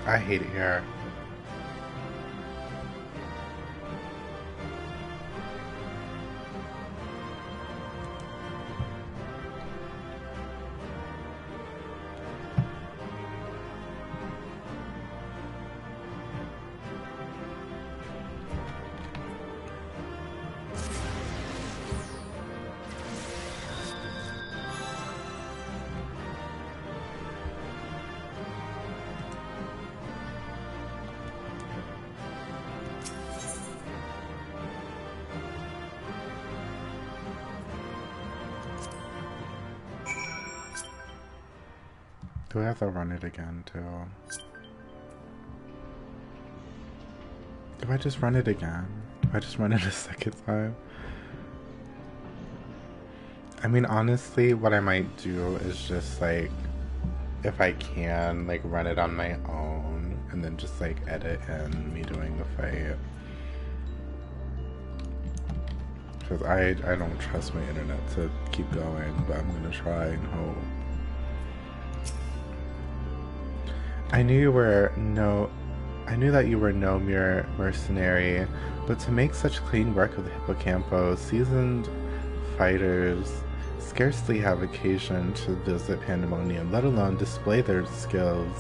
I hate it here. Do I have to run it again, too? Do I just run it again? Do I just run it a second time? I mean, honestly, what I might do is just, like, if I can, like, run it on my own, and then just, like, edit in me doing the fight. Because I don't trust my internet to keep going, but I'm gonna try and hope. I knew that you were no mere mercenary, but to make such clean work of the Hippocampus, seasoned fighters scarcely have occasion to visit Pandæmonium, let alone display their skills.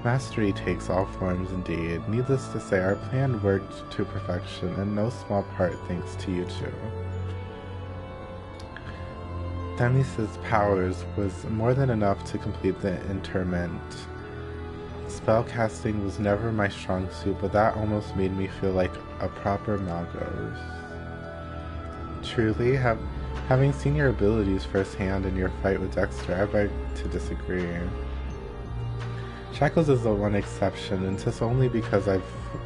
Mastery takes all forms indeed. Needless to say, our plan worked to perfection, in no small part thanks to you two. Themis' powers was more than enough to complete the interment. Spellcasting was never my strong suit, but that almost made me feel like a proper Magos. Truly, having seen your abilities firsthand in your fight with Dexter, I beg to disagree. Shackles is the one exception, and 'tis only because I've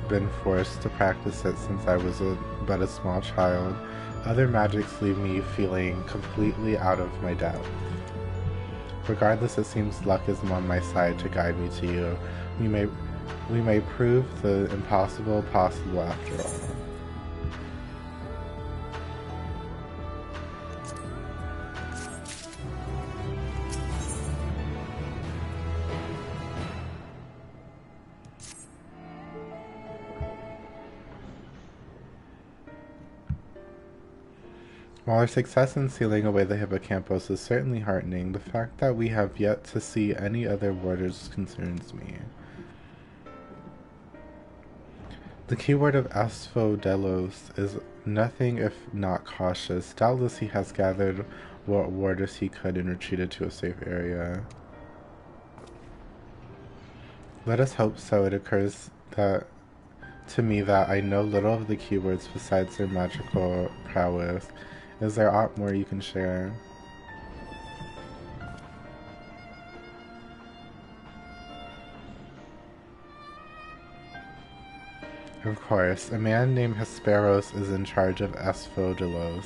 been forced to practice it since I was but a small child. Other magics leave me feeling completely out of my depth. Regardless, it seems luck is on my side to guide me to you. We may prove the impossible possible after all. While our success in sealing away the Hippocampus is certainly heartening, the fact that we have yet to see any other warders concerns me. The keyword of Asphodelos is nothing if not cautious. Doubtless he has gathered what warders he could and retreated to a safe area. Let us hope so. It occurs to me that I know little of the keywords besides their magical prowess. Is there aught more you can share? Of course, a man named Hesperos is in charge of Asphodelos.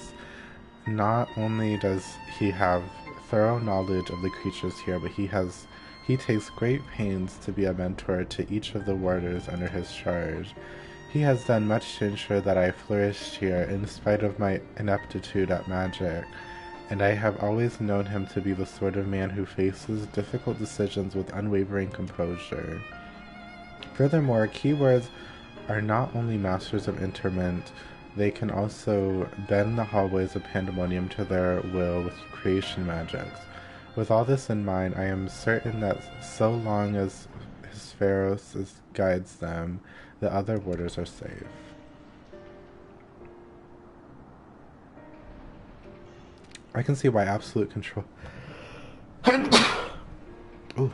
Not only does he have thorough knowledge of the creatures here, but he takes great pains to be a mentor to each of the warders under his charge. He has done much to ensure that I flourished here in spite of my ineptitude at magic, and I have always known him to be the sort of man who faces difficult decisions with unwavering composure. Furthermore, keywords are not only masters of interment, they can also bend the hallways of Pandæmonium to their will with creation magics. With all this in mind, I am certain that so long as Hesperos guides them, the other warders are safe. I can see why absolute control... Ooh.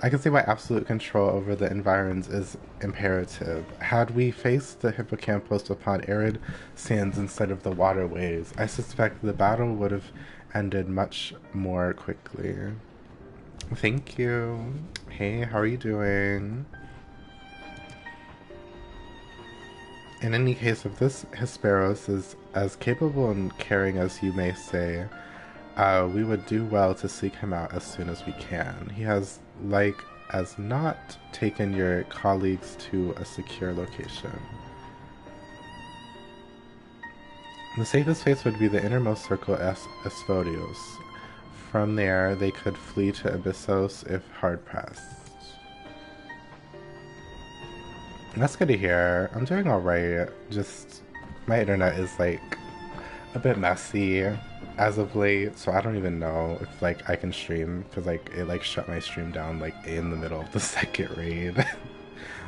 I can see why absolute control over the environs is imperative. Had we faced the Hippocampus upon arid sands instead of the waterways, I suspect the battle would have ended much more quickly. Thank you. Hey, how are you doing? In any case, if this Hesperos is as capable and caring as you may say, we would do well to seek him out as soon as we can. He has, like as not, taken your colleagues to a secure location. The safest place would be the innermost circle Asphodios. From there, they could flee to Abyssos if hard-pressed. That's good to hear. I'm doing alright. Just my internet is like a bit messy as of late, so I don't even know if like I can stream because like it like shut my stream down like in the middle of the second raid.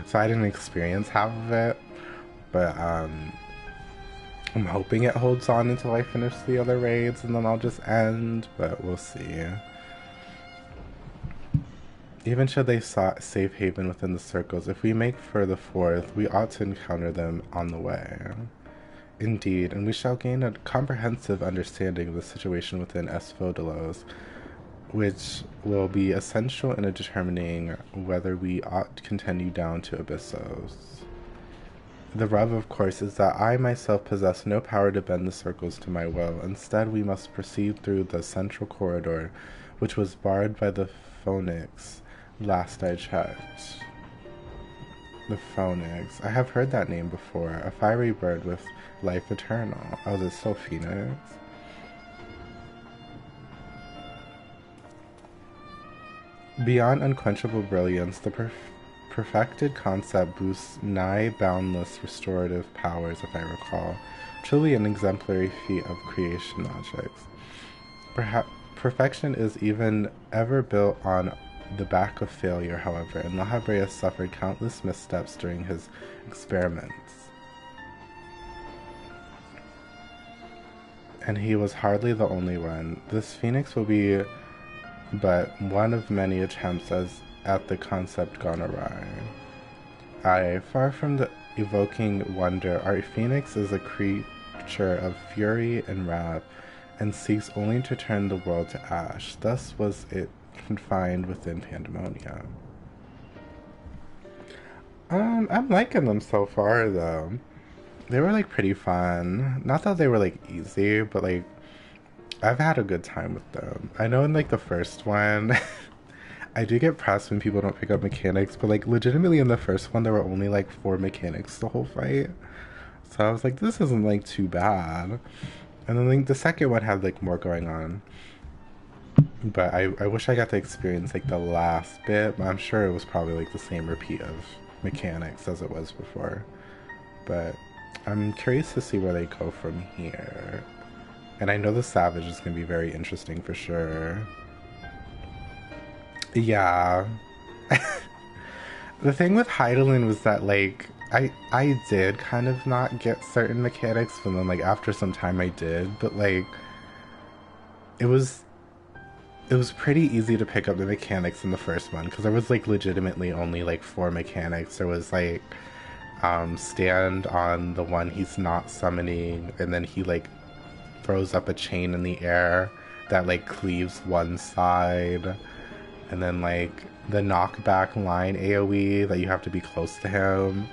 So I didn't experience half of it, but I'm hoping it holds on until I finish the other raids and then I'll just end, but we'll see. Even should they sought safe haven within the circles, if we make for the fourth, we ought to encounter them on the way. Indeed, and we shall gain a comprehensive understanding of the situation within Asphodelos, which will be essential in determining whether we ought to continue down to Abyssos. The rub, of course, is that I myself possess no power to bend the circles to my will. Instead, we must proceed through the central corridor, which was barred by the Phoenix, last I checked. The Phoenix. I have heard that name before. A fiery bird with life eternal. Oh, there's still Phoenix? Beyond unquenchable brilliance, the perfected concept boosts nigh boundless restorative powers, if I recall. Truly an exemplary feat of creation logics. Perhaps perfection is even ever built on the back of failure, however, and La Habrea suffered countless missteps during his experiments. And he was hardly the only one. This phoenix will be but one of many attempts at the concept gone awry. Aye, far from the evoking wonder, our phoenix is a creature of fury and wrath, and seeks only to turn the world to ash. Thus was it confined within Pandæmonium. I'm liking them so far, though. They were, like, pretty fun. Not that they were, like, easy, but, like, I've had a good time with them. I know in, like, the first one, I do get pressed when people don't pick up mechanics, but, like, legitimately in the first one, there were only, like, 4 mechanics the whole fight. So I was like, this isn't, like, too bad. And then, like, the second one had, like, more going on. But I wish I got to experience, like, the last bit, but I'm sure it was probably, like, the same repeat of mechanics as it was before. But I'm curious to see where they go from here. And I know the Savage is going to be very interesting for sure. Yeah. The thing with Heidelin was that, like, I did kind of not get certain mechanics, and then, like, after some time I did, but, like, it was pretty easy to pick up the mechanics in the first one, because there was, like, legitimately only, like, 4 mechanics. There was, like, stand on the one he's not summoning, and then he, like, throws up a chain in the air that, like, cleaves one side, and then, like, the knockback line AoE that you have to be close to him.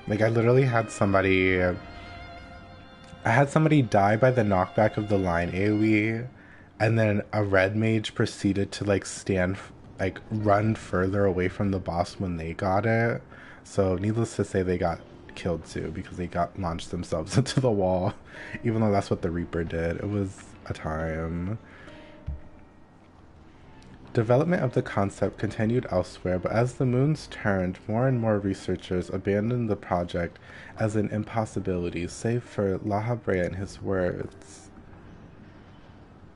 Like, I literally had somebody die by the knockback of the line AoE, and then a red mage proceeded to, like, run further away from the boss when they got it. So needless to say, they got killed too, because they launched themselves into the wall, even though that's what the Reaper did. It was a time. Development of the concept continued elsewhere, but as the moons turned, more and more researchers abandoned the project as an impossibility, save for La Habrea and his words.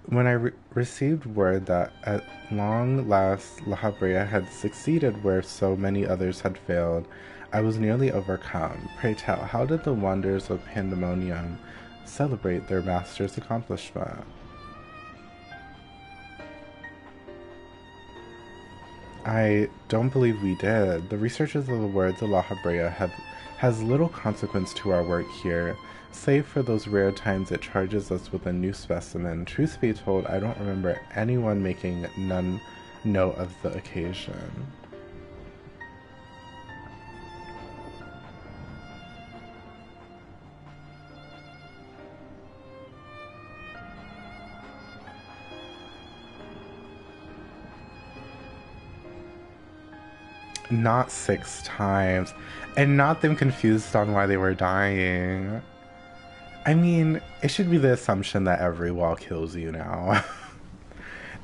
When I received word that at long last La Habrea had succeeded where so many others had failed, I was nearly overcome. Pray tell, how did the wonders of Pandæmonium celebrate their master's accomplishment? I don't believe we did. The researches of the words of La Habrea has little consequence to our work here, save for those rare times it charges us with a new specimen. Truth be told, I don't remember anyone making note of the occasion. Not 6 times, and not them confused on why they were dying. I mean, it should be the assumption that every wall kills you now.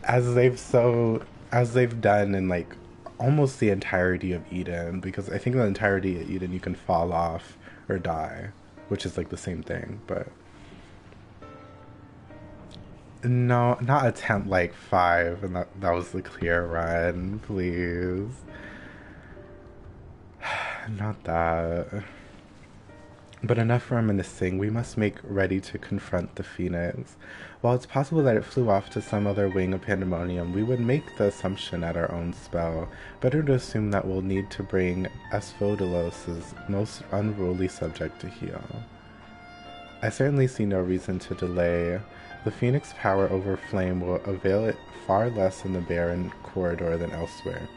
as they've done in, like, almost the entirety of Eden, because I think the entirety of Eden you can fall off or die, which is like the same thing, but no, not attempt like 5, and that was the clear run, please. Not that. But enough reminiscing, we must make ready to confront the Phoenix. While it's possible that it flew off to some other wing of Pandæmonium, we would make the assumption at our own spell. Better to assume that we'll need to bring Asphodelos' most unruly subject to heel. I certainly see no reason to delay. The Phoenix power over flame will avail it far less in the barren corridor than elsewhere,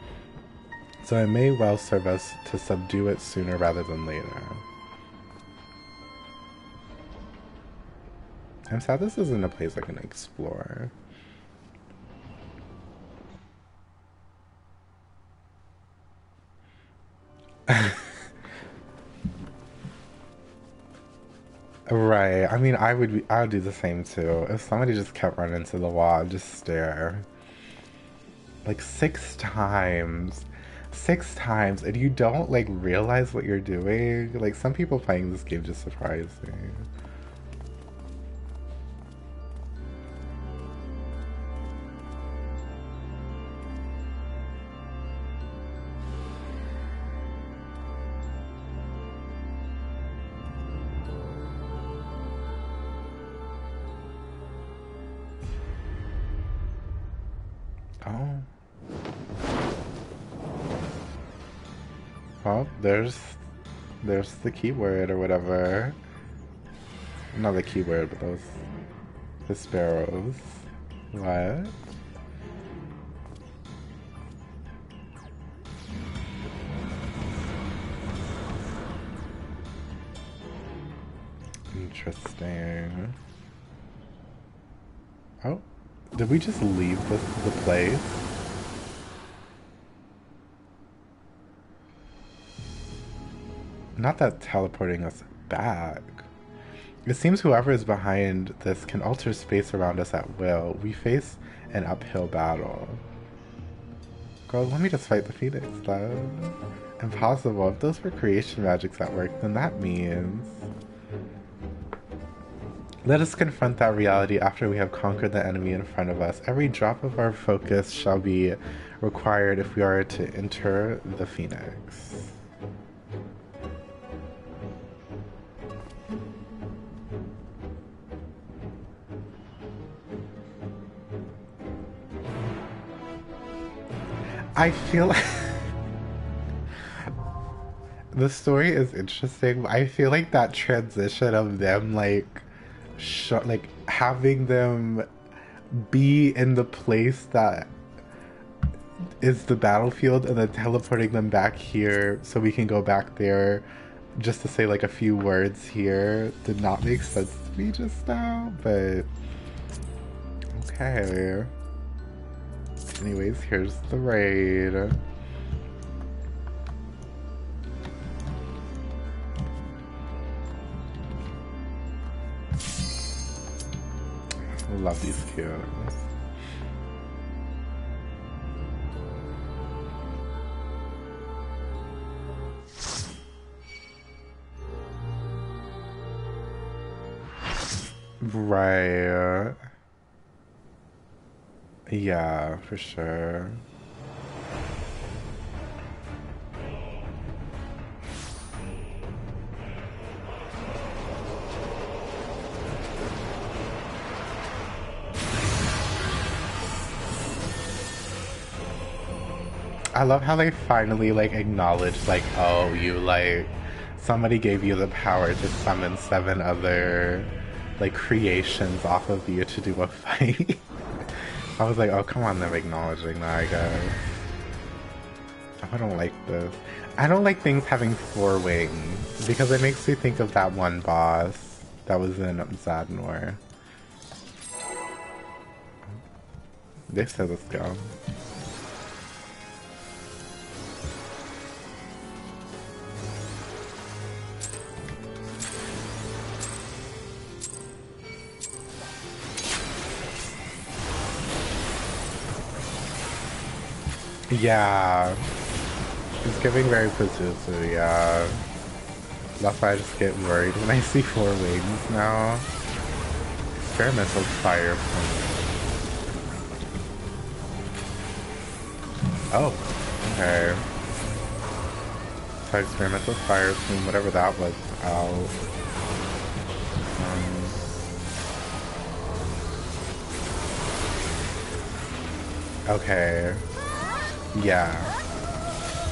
so it may well serve us to subdue it sooner rather than later. I'm sad this isn't a place I can explore. Right. I mean, I would do the same too. If somebody just kept running into the wall, I'd just stare. Like 6 times. 6 times, and you don't like realize what you're doing. Like, some people playing this game just surprise me. Oh. Well, there's the keyword or whatever. Not the keyword, but those the sparrows. What? Interesting. Oh, did we just leave the place? Not that teleporting us back. It seems whoever is behind this can alter space around us at will. We face an uphill battle. Girl, let me just fight the Phoenix, though. Impossible. If those were creation magics at work, then that means... Let us confront that reality after we have conquered the enemy in front of us. Every drop of our focus shall be required if we are to enter the Phoenix. I feel like the story is interesting. I feel like that transition of them like having them be in the place that is the battlefield and then teleporting them back here so we can go back there just to say like a few words here did not make sense to me just now, but okay. Anyways, here's the raid. I love these cubes. Right. Yeah, for sure. I love how they finally like acknowledge like, oh, you like somebody gave you the power to summon 7 other like creations off of you to do a fight. I was like, oh, come on, them acknowledging that, I guess. I don't like this. I don't like things having 4 wings, because it makes me think of that one boss that was in Zadnor. They said let's go. Yeah. He's giving very possessive, yeah. That's why I just get worried when I see 4 wings now. Experimental fire plume. Oh, okay. So experimental fire plume, whatever that was out. Okay. Yeah.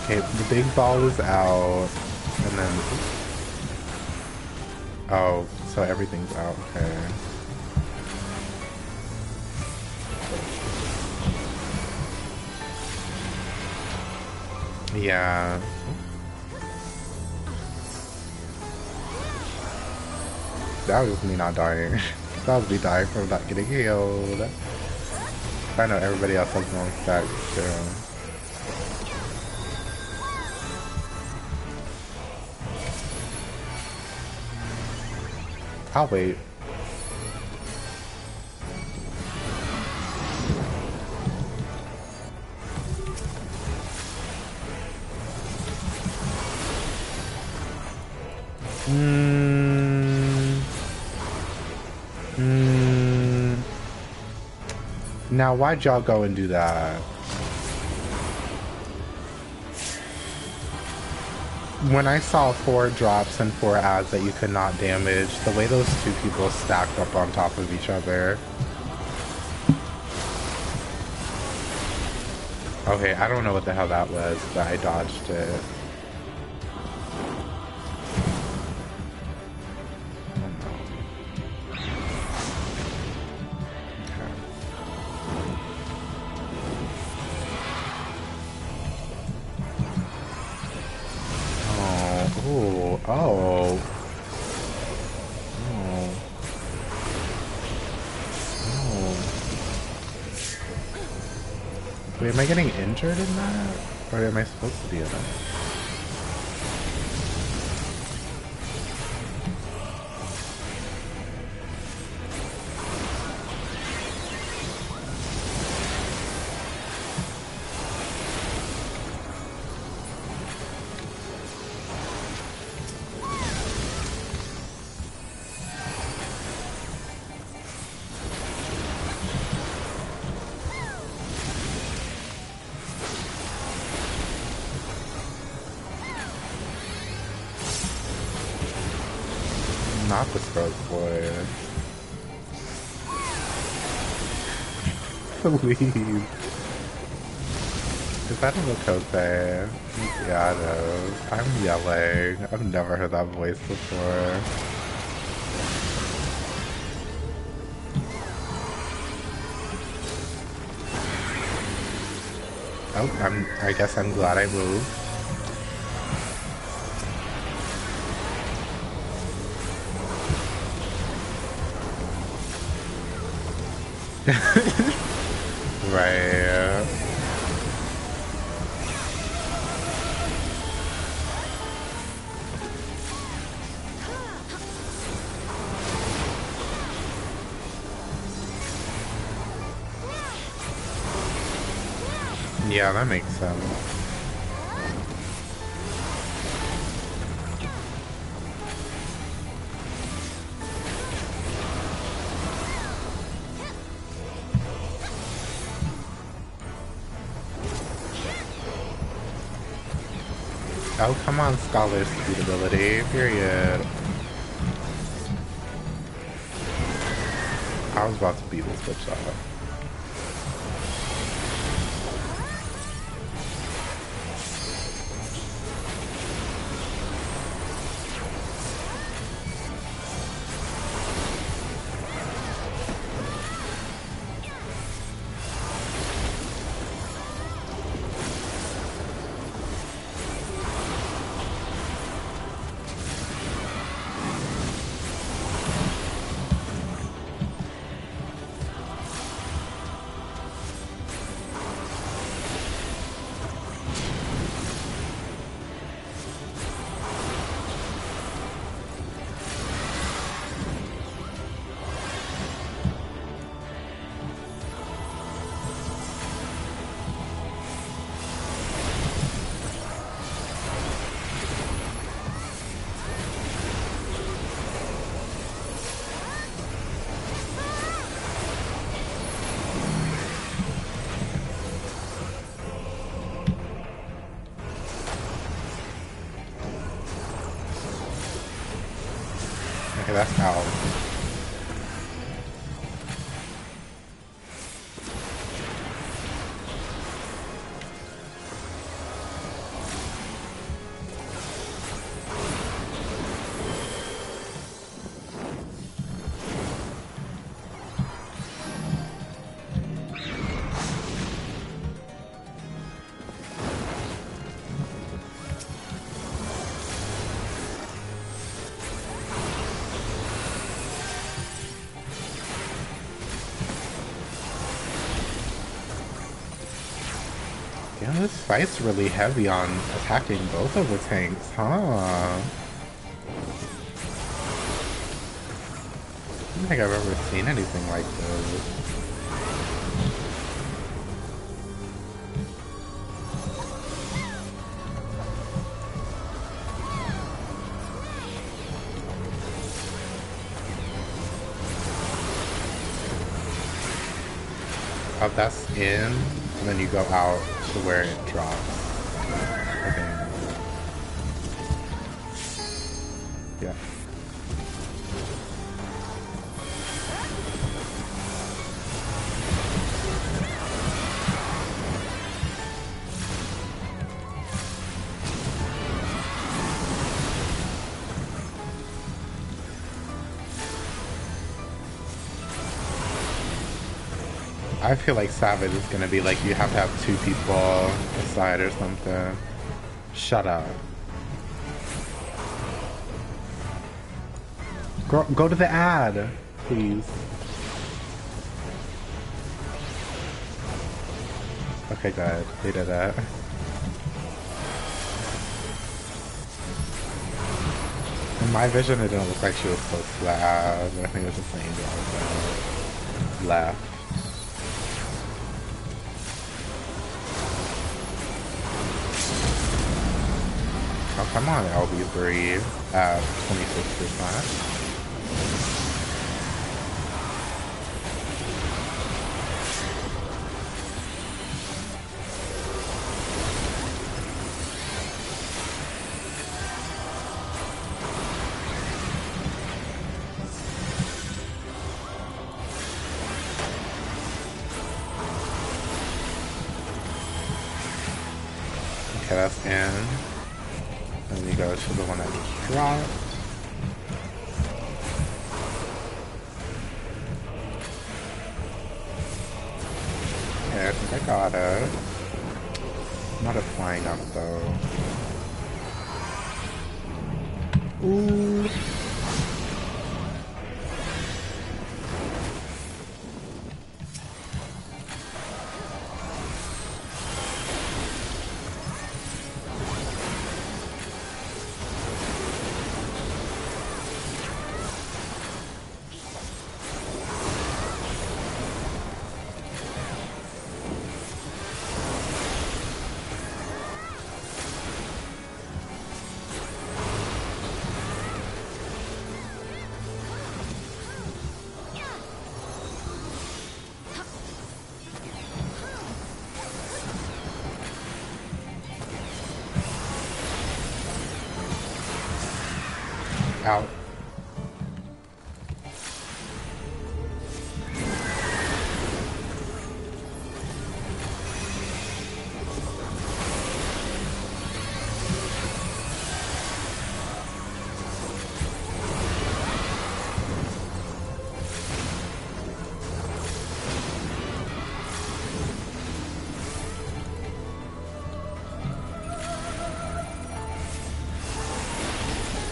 Okay, the big ball is out, and then... Oh, so everything's out, okay. Yeah. That was just me not dying. That was me dying from not getting healed. I know everybody else has long stacks too. I'll wait. Now, why'd y'all go and do that? When I saw 4 drops and 4 adds that you could not damage, the way those 2 people stacked up on top of each other. Okay, I don't know what the hell that was, but I dodged it. Wait, am I getting injured in that? Or am I supposed to be in it? Not the Scrubs boy. Please. Is that a Lakota? Yeah, it is. I'm yelling. I've never heard that voice before. Oh, I guess I'm glad I moved. Right. Yeah, that makes sense. Oh, come on, Scholar speed ability, period. I was about to beat this bitch up. Okay, that's out. Yeah, this fight's really heavy on attacking both of the tanks, huh? I don't think I've ever seen anything like this. Oh, that's in, and then you go out to where it drops. Okay. Yeah. I feel like Savage is gonna be like you have to have 2 people aside or something. Shut up. Go to the ad, please. Okay, good. They did it. In my vision, it didn't look like she was close to the ad. I think it was just an angel left. Oh, come on, LB3 at 26%. Okay, that's in. Then we go to the one that just dropped. Okay, I think I got it. Not a flying up though. Ooh. Out.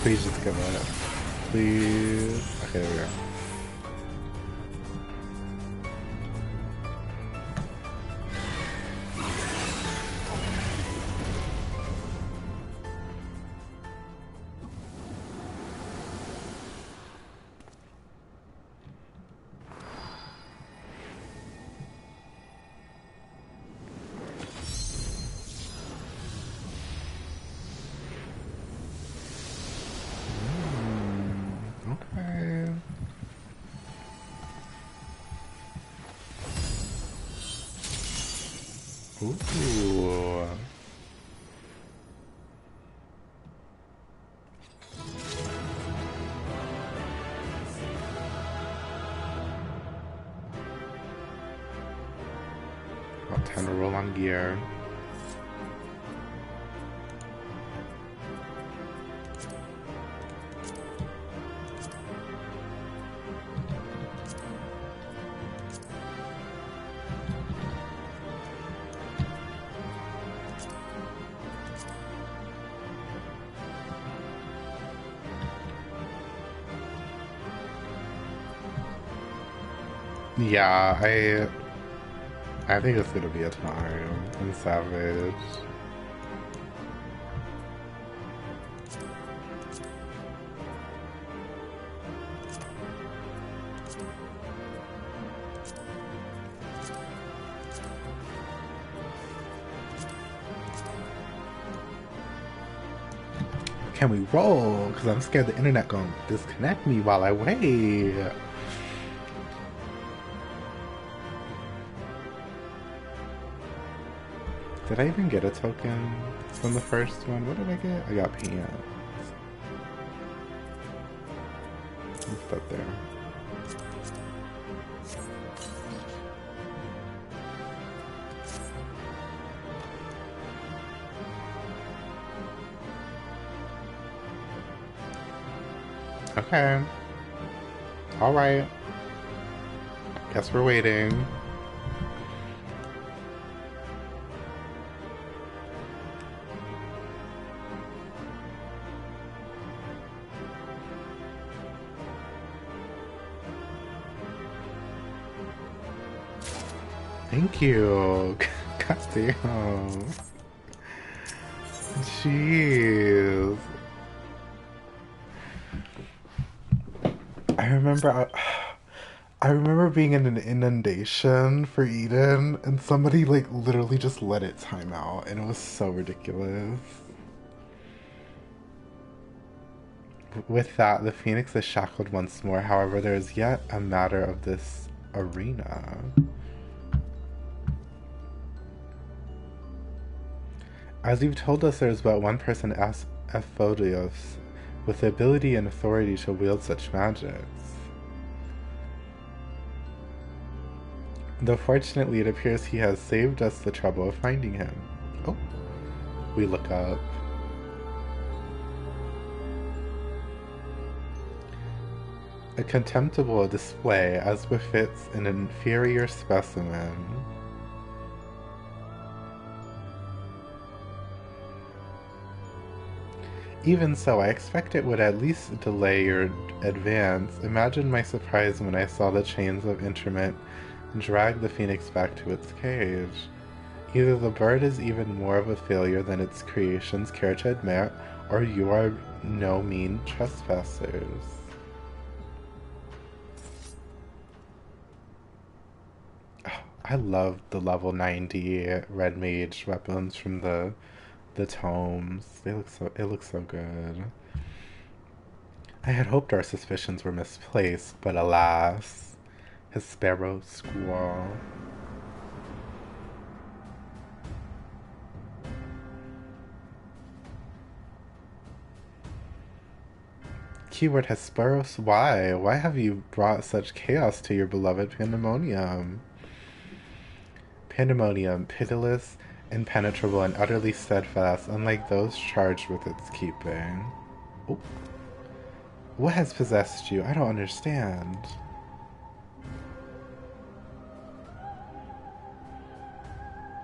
Please just give it. Please. Okay, there we go. Okay. Ooh. wrong gear. Yeah, I think it's gonna be a time in Savage. Can we roll? Because I'm scared the internet gonna disconnect me while I wait. Did I even get a token from the first one? What did I get? I got pants. Let's put there. Okay. Alright. Guess we're waiting. Thank you. God damn. Jeez. I remember being in an inundation for Eden and somebody like literally just let it time out and it was so ridiculous. With that, the Phoenix is shackled once more. However, there is yet a matter of this arena. As you've told us, there is but one person, Aphodios, with the ability and authority to wield such magics. Though fortunately it appears he has saved us the trouble of finding him. Oh, we look up. A contemptible display, as befits an inferior specimen. Even so, I expect it would at least delay your advance. Imagine my surprise when I saw the chains of interment drag the Phoenix back to its cage. Either the bird is even more of a failure than its creations care to admit, or you are no mean trespassers. I love the level 90 red mage weapons from the tomes. It looks so good. I had hoped our suspicions were misplaced, but alas, his sparrow squall. Keyword Hesperos, why? Why have you brought such chaos to your beloved Pandæmonium? Pandæmonium, pitiless, impenetrable, and utterly steadfast, unlike those charged with its keeping. Oh. What has possessed you? I don't understand.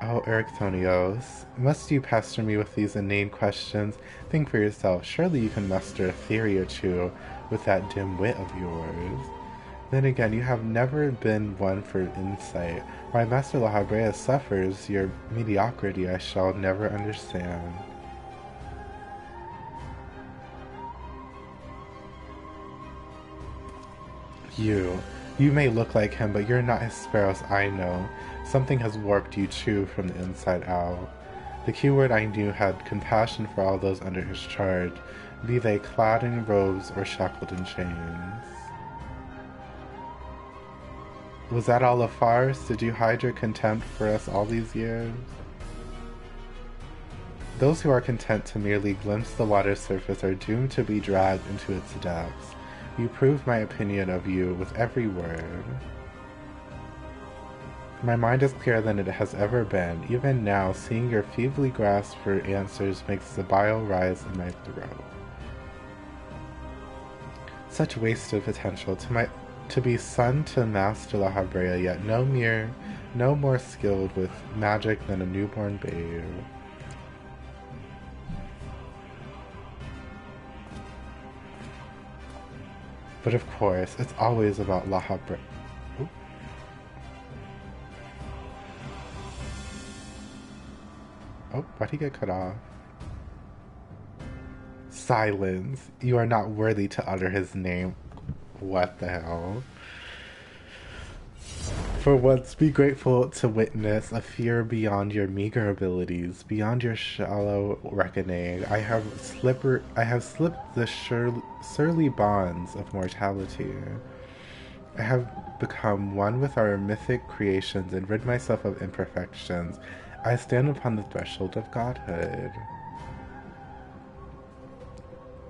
Oh, Ericthonios, must you pester me with these inane questions? Think for yourself. Surely you can muster a theory or two with that dim wit of yours. Then again, you have never been one for insight. Why Master La Habrea suffers your mediocrity I shall never understand. You may look like him, but you're not Hesperos, I know. Something has warped you too from the inside out. The keyword I knew had compassion for all those under his charge, be they clad in robes or shackled in chains. Was that all a farce? Did you hide your contempt for us all these years? Those who are content to merely glimpse the water's surface are doomed to be dragged into its depths. You proved my opinion of you with every word. My mind is clearer than it has ever been. Even now, seeing your feebly grasp for answers makes the bile rise in my throat. Such wasted potential to be son to Master La Habrea, yet no more skilled with magic than a newborn babe. But of course, it's always about La Habrea. Oh, why'd he get cut off? Silence. You are not worthy to utter his name. What the hell? For once, be grateful to witness a fear beyond your meager abilities, beyond your shallow reckoning. I have slipped the surly bonds of mortality. I have become one with our mythic creations and rid myself of imperfections. I stand upon the threshold of godhood.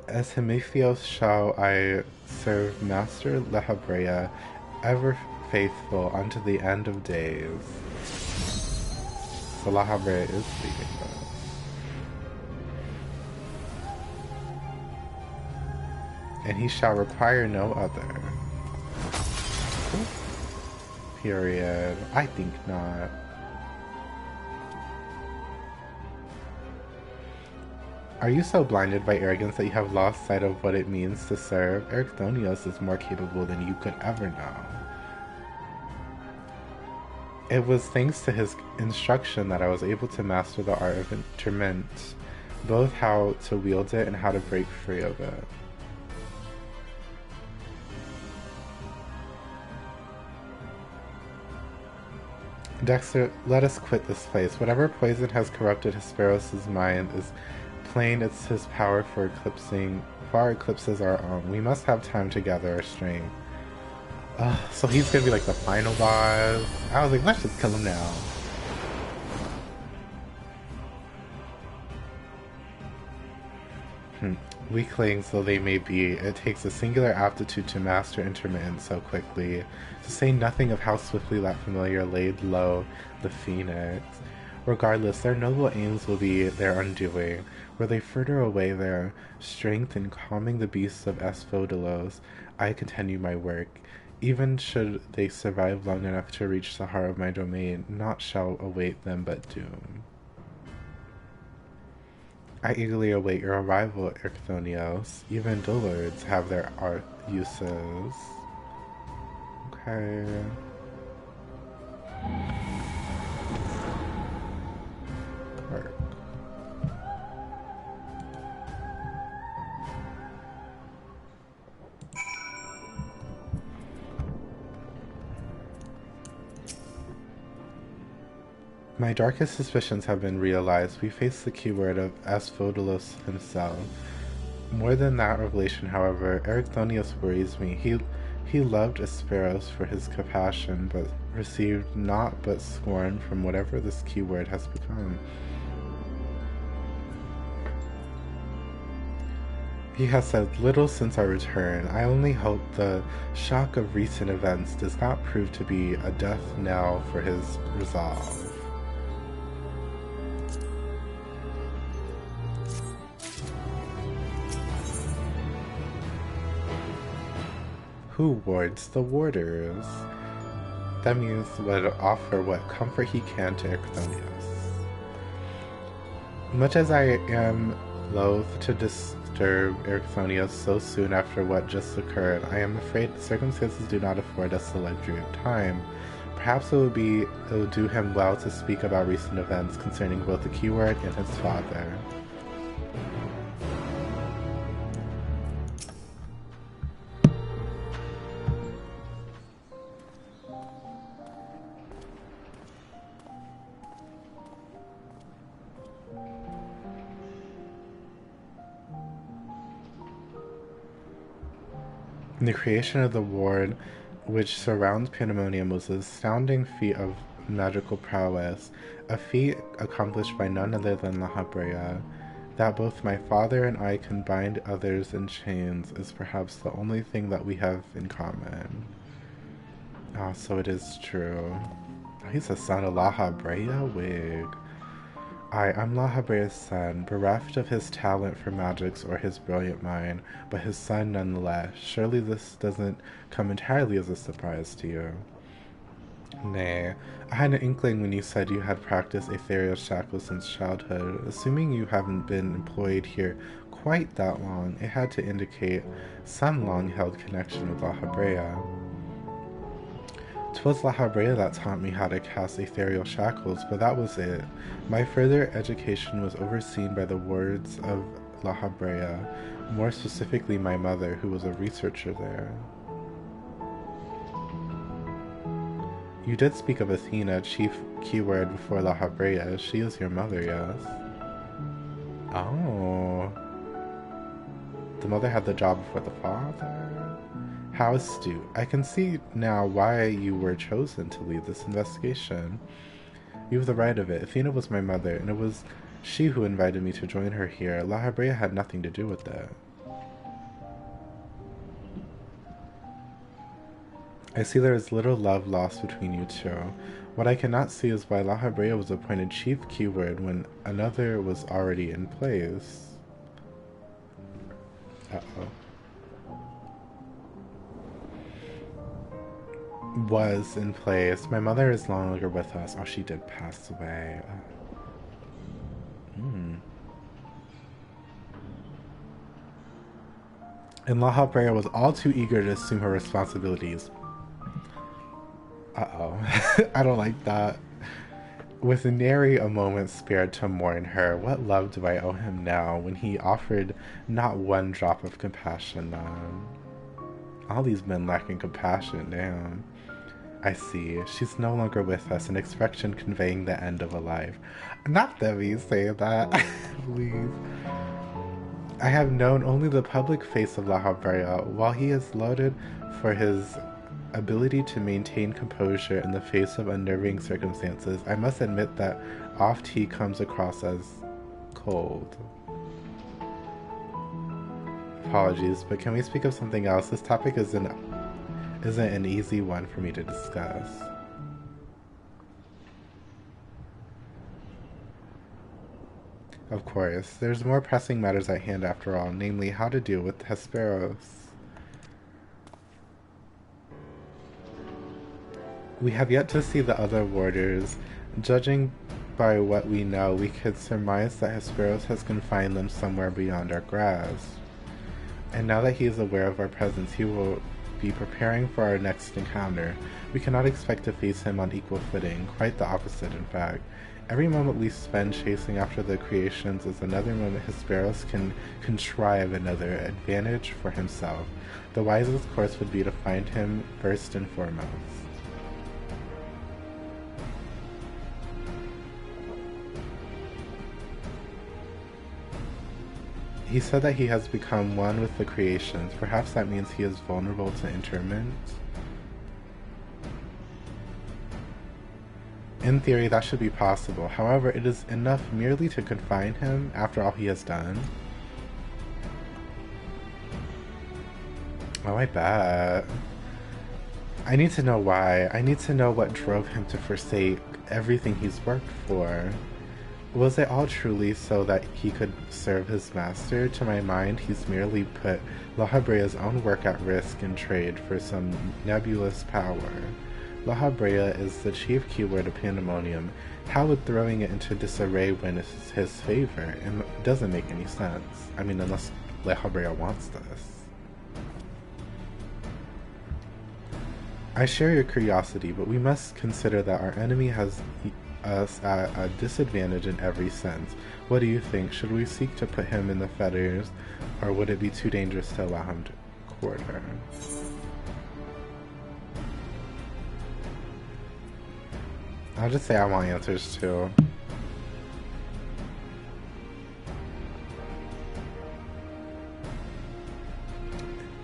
As Hemitheos shall I serve Master La Habrea, ever faithful unto the end of days. So La Habrea is speaking though. And he shall require no other. Period. I think not. Are you so blinded by arrogance that you have lost sight of what it means to serve? Ericthonios is more capable than you could ever know. It was thanks to his instruction that I was able to master the art of interment, both how to wield it and how to break free of it. Dexter, let us quit this place. Whatever poison has corrupted Hesperos' mind is plain. It's his power far eclipses our own. We must have time to gather our strength. So he's gonna be like the final boss. I was like, let's just kill him now. Weaklings though they may be, it takes a singular aptitude to master intermittent so quickly, to say nothing of how swiftly that familiar laid low the phoenix. Regardless, their noble aims will be their undoing. Were they further away their strength in calming the beasts of Asphodelos, I continue my work. Even should they survive long enough to reach the heart of my domain, naught shall await them but doom. I eagerly await your arrival, Erchthonios. Even dullards have their art uses. Okay. Work. My darkest suspicions have been realized. We face the keyword of Asphodelos himself. More than that revelation, however, Ericthonius worries me. He loved Asperos for his compassion, but received naught but scorn from whatever this keyword has become. He has said little since our return. I only hope the shock of recent events does not prove to be a death knell for his resolve. Who wards the warders? Themius would offer what comfort he can to Erchthonius. Much as I am loath to disturb Erchthonius so soon after what just occurred, I am afraid the circumstances do not afford us the luxury of time. Perhaps it will do him well to speak about recent events concerning both the keyword and his father. The creation of the ward which surrounds Pandæmonium was an astounding feat of magical prowess, a feat accomplished by none other than La Habrea. That both my father and I can bind others in chains is perhaps the only thing that we have in common. Ah, so it is true. He's the son of La Habrea Wig. I'm La Habrea's son, bereft of his talent for magics or his brilliant mind, but his son nonetheless. Surely this doesn't come entirely as a surprise to you. Nay, I had an inkling when you said you had practiced ethereal shackles since childhood. Assuming you haven't been employed here quite that long, it had to indicate some long-held connection with La Habrea. 'Twas La Habrea that taught me how to cast ethereal shackles, but that was it. My further education was overseen by the wards of La Habrea, more specifically my mother, who was a researcher there. You did speak of Athena, chief keyword before La Habrea. She is your mother, yes? Oh. The mother had the job before the father? How astute. I can see now why you were chosen to lead this investigation. You have the right of it. Athena was my mother, and it was she who invited me to join her here. La Habrea had nothing to do with that. I see there is little love lost between you two. What I cannot see is why La Habrea was appointed chief keyword when another was already in place. Uh-oh. Was in place. My mother is no longer with us. Oh, she did pass away. And La Habrea was all too eager to assume her responsibilities. Uh-oh. I don't like that. With nary a moment spared to mourn her, what love do I owe him now when he offered not one drop of compassion? All these men lacking compassion, damn. I see. She's no longer with us, an expression conveying the end of a life. Not that we say that, please. I have known only the public face of La Habrea. While he is lauded for his ability to maintain composure in the face of unnerving circumstances, I must admit that oft he comes across as cold. Apologies, but can we speak of something else? This topic isn't an easy one for me to discuss. Of course, there's more pressing matters at hand after all, namely how to deal with Hesperos. We have yet to see the other warders. Judging by what we know, we could surmise that Hesperos has confined them somewhere beyond our grasp. And now that he is aware of our presence, he will be preparing for our next encounter. We cannot expect to face him on equal footing, quite the opposite in fact. Every moment we spend chasing after the creations is another moment Hesperos can contrive another advantage for himself. The wisest course would be to find him first and foremost. He said that he has become one with the creations. Perhaps that means he is vulnerable to interment. In theory, that should be possible. However, it is enough merely to confine him after all he has done. Oh, I bet. I need to know why. I need to know what drove him to forsake everything he's worked for. Was it all truly so that he could serve his master? To my mind, he's merely put La Habrea's own work at risk in trade for some nebulous power. La Habrea is the chief keyword of Pandæmonium. How would throwing it into disarray win his favor? It doesn't make any sense. I mean, unless La Habrea wants this. I share your curiosity, but we must consider that our enemy has us at a disadvantage in every sense. What do you think? Should we seek to put him in the fetters, or would it be too dangerous to allow him to quarter? I'll just say I want answers too.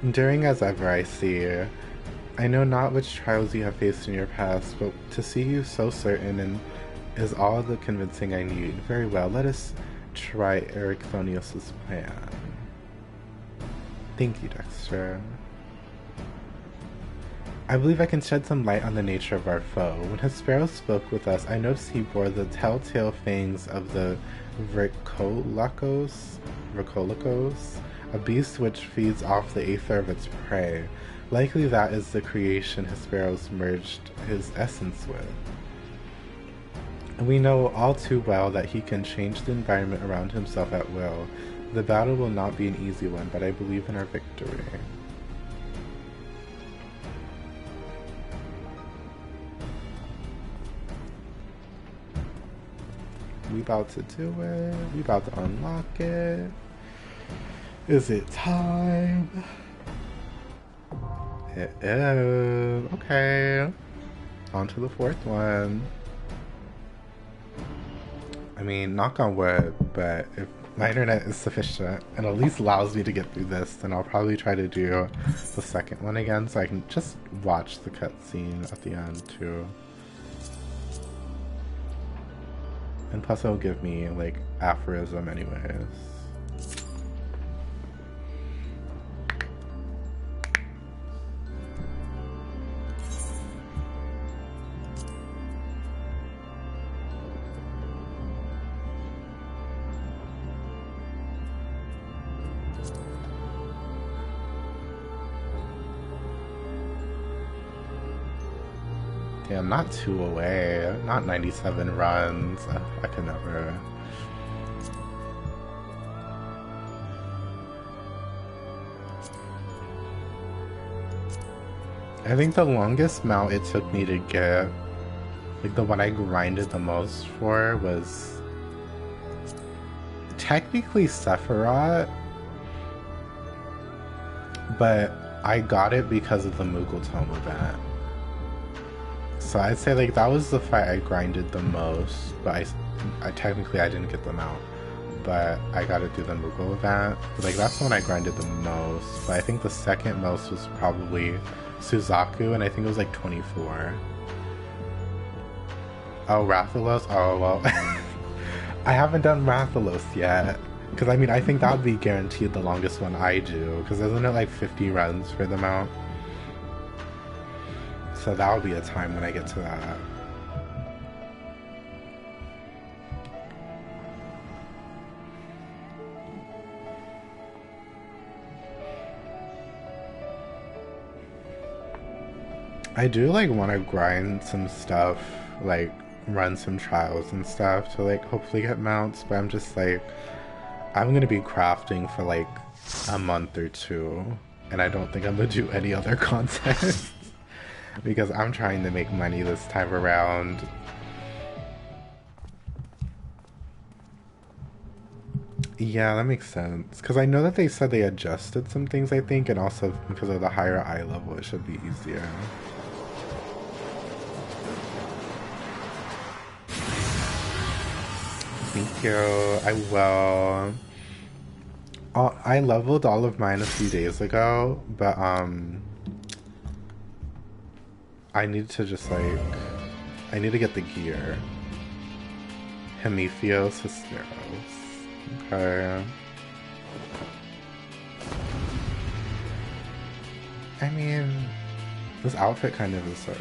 Enduring as ever, I see. I know not which trials you have faced in your past, but to see you so certain and is all the convincing I need. Very well, let us try Ericthonius' plan. Thank you, Dexter. I believe I can shed some light on the nature of our foe. When Hesperos spoke with us, I noticed he bore the telltale fangs of the Ricolacos, a beast which feeds off the aether of its prey. Likely that is the creation Hesperos merged his essence with. We know all too well that he can change the environment around himself at will. The battle will not be an easy one, but I believe in our victory. We about to do it. We about to unlock it. Is it time? It is. Okay. On to the fourth one. I mean, knock on wood, but if my internet is sufficient and at least allows me to get through this, then I'll probably try to do the second one again so I can just watch the cutscene at the end too. And plus it'll give me, like, aphorism anyways. Damn, not 2 away, not 97 runs. I could never. I think the longest mount it took me to get, like the one I grinded the most for, was technically Sephiroth, but I got it because of the Moogle Tome event. So I'd say like that was the fight I grinded the most, but I technically I didn't get them out, but I got it through the Moogle event. But, like that's the one I grinded the most, but I think the second most was probably Suzaku, and I think it was like 24. Oh, Rathalos? Oh well, I haven't done Rathalos yet, because I mean I think that would be guaranteed the longest one I do, because isn't it like 50 runs for the mount? So that'll be a time when I get to that. I do like want to grind some stuff, like run some trials and stuff to like hopefully get mounts, but I'm just like, I'm gonna be crafting for like a month or two, and I don't think I'm gonna do any other content. Because I'm trying to make money this time around. Yeah, that makes sense. Because I know that they said they adjusted some things, I think, and also because of the higher eye level, it should be easier. Thank you. I will. I leveled all of mine a few days ago, but I need to just like, I need to get the gear. Hemifios Hesperos. Okay. I mean, this outfit kind of deserves.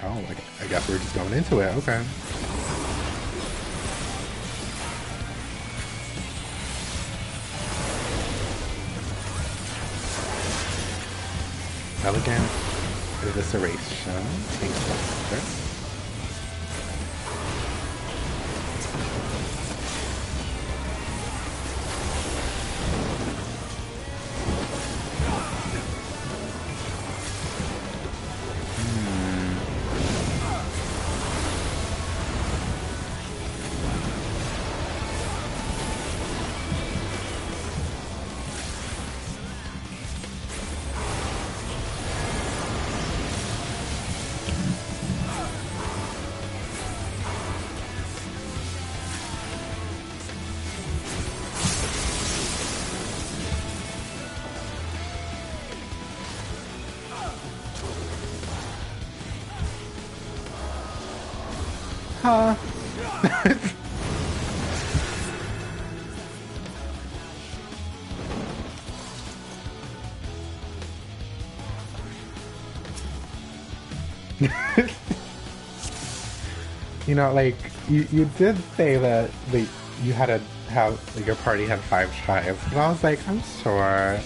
Oh, I guess we're just going into it. Okay. Elegant evisceration. Thanks, Buster. Huh. like you did say that like you had to have like, your party had 5 tries, but I was like, I'm sure.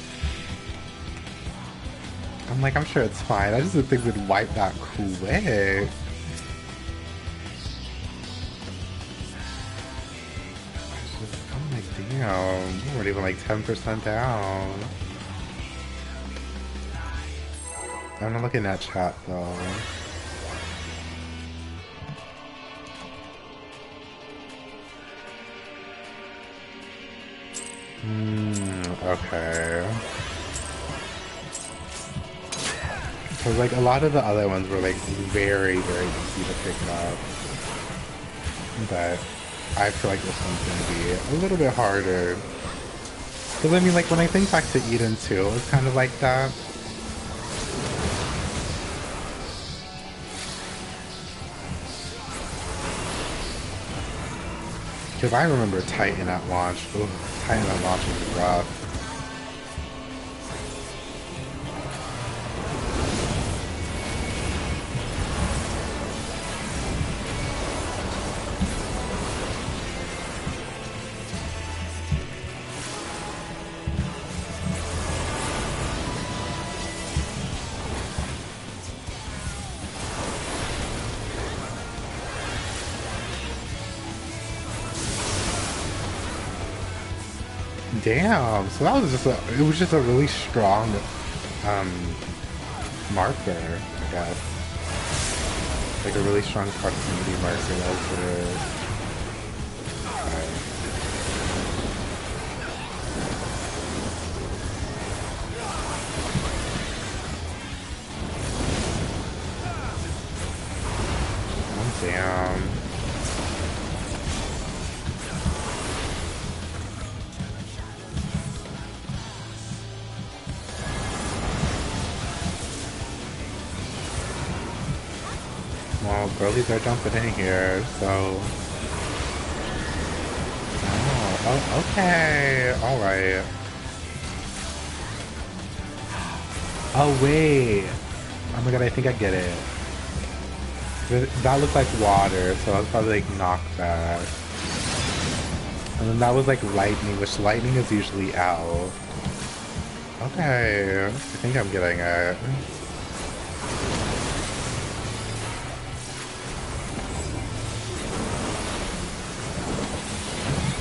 I'm like, I'm sure it's fine. I just didn't think we'd wipe that quick. I'm like, damn, we're even like 10% down. I'm not looking at chat though. Okay. Because like a lot of the other ones were like very, very easy to pick up. But I feel like this one's gonna be a little bit harder. Because I mean, like when I think back to Eden 2, it's kind of like that. Because I remember Titan at launch. Ooh, Titan at launch was rough. Damn, so that was just a really strong marker, I guess. Like a really strong proximity marker that was good. Okay. Oh, damn. Well, girlies are jumping in here, so... Oh, okay. Alright. Oh, wait. Oh my god, I think I get it. That looked like water, so I was probably like knockback. And then that was like lightning, which lightning is usually out. Okay. I think I'm getting it.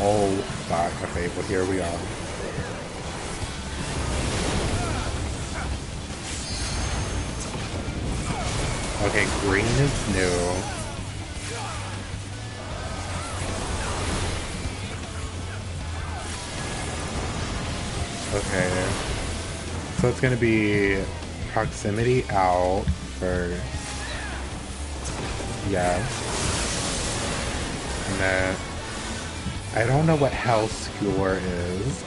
Oh, fuck. Okay, well, here we are. Okay, green is new. Okay. So it's gonna be proximity out first. Yes. And then... I don't know what hell skewer is.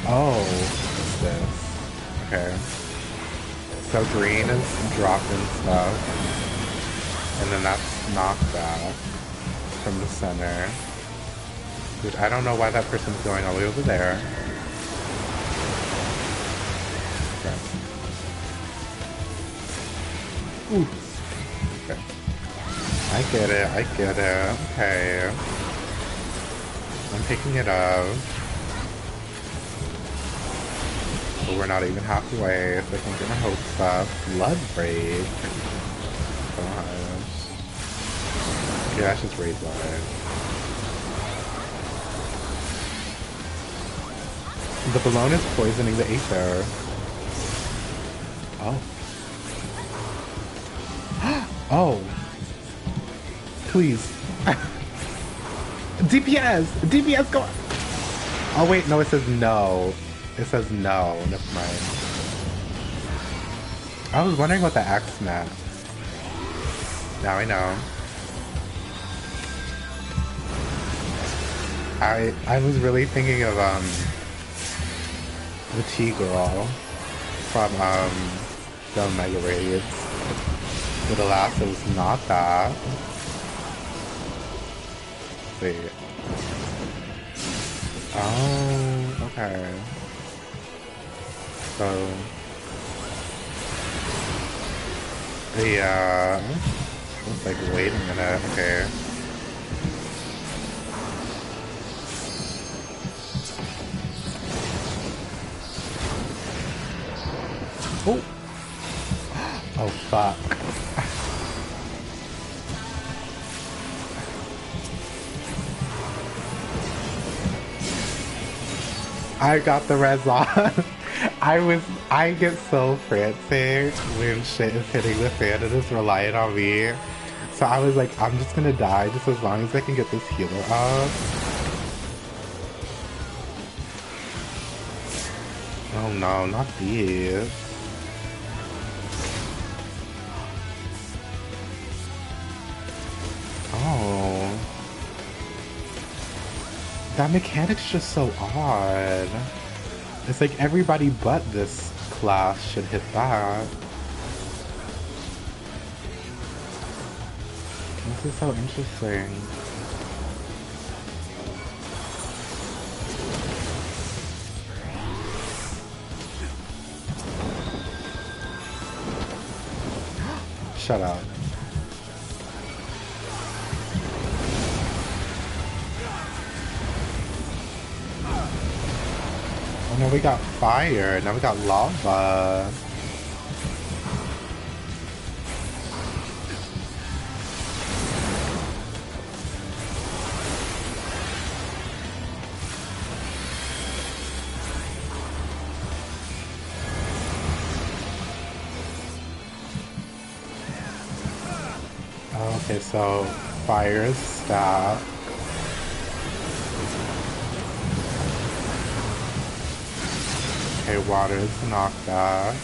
Oh, what's this? Okay. So green is dropping stuff. And then that's knockback from the center. Which I don't know why that person's going all the way over there. Okay. Ooh. Okay. I get it, I get it. Okay. I'm picking it up. But we're not even halfway, so I think we're gonna hope up. Blood break. Gosh. Yeah, that's just raid blood. The balloon is poisoning the aether. Oh. Oh. Please. DPS! DPS, go on! Oh wait, no, it says no. It says no. Never mind. I was wondering what the X meant. Now I know. I was really thinking of the T-girl from the Mega Raids. But alas, it was not that. Wait. Oh, okay. So, yeah. I was like, wait a minute, okay. Oh! Oh, fuck. I got the res on. I get so frantic when shit is hitting the fan and it's relying on me. So I was like, I'm just gonna die just as long as I can get this healer up. Oh no, not these. Oh. That mechanic's just so odd. It's like everybody but this class should hit that. This is so interesting. Shut up. Oh, now we got fire. Now we got lava. Okay, so fire is stop. Okay, water is knockback.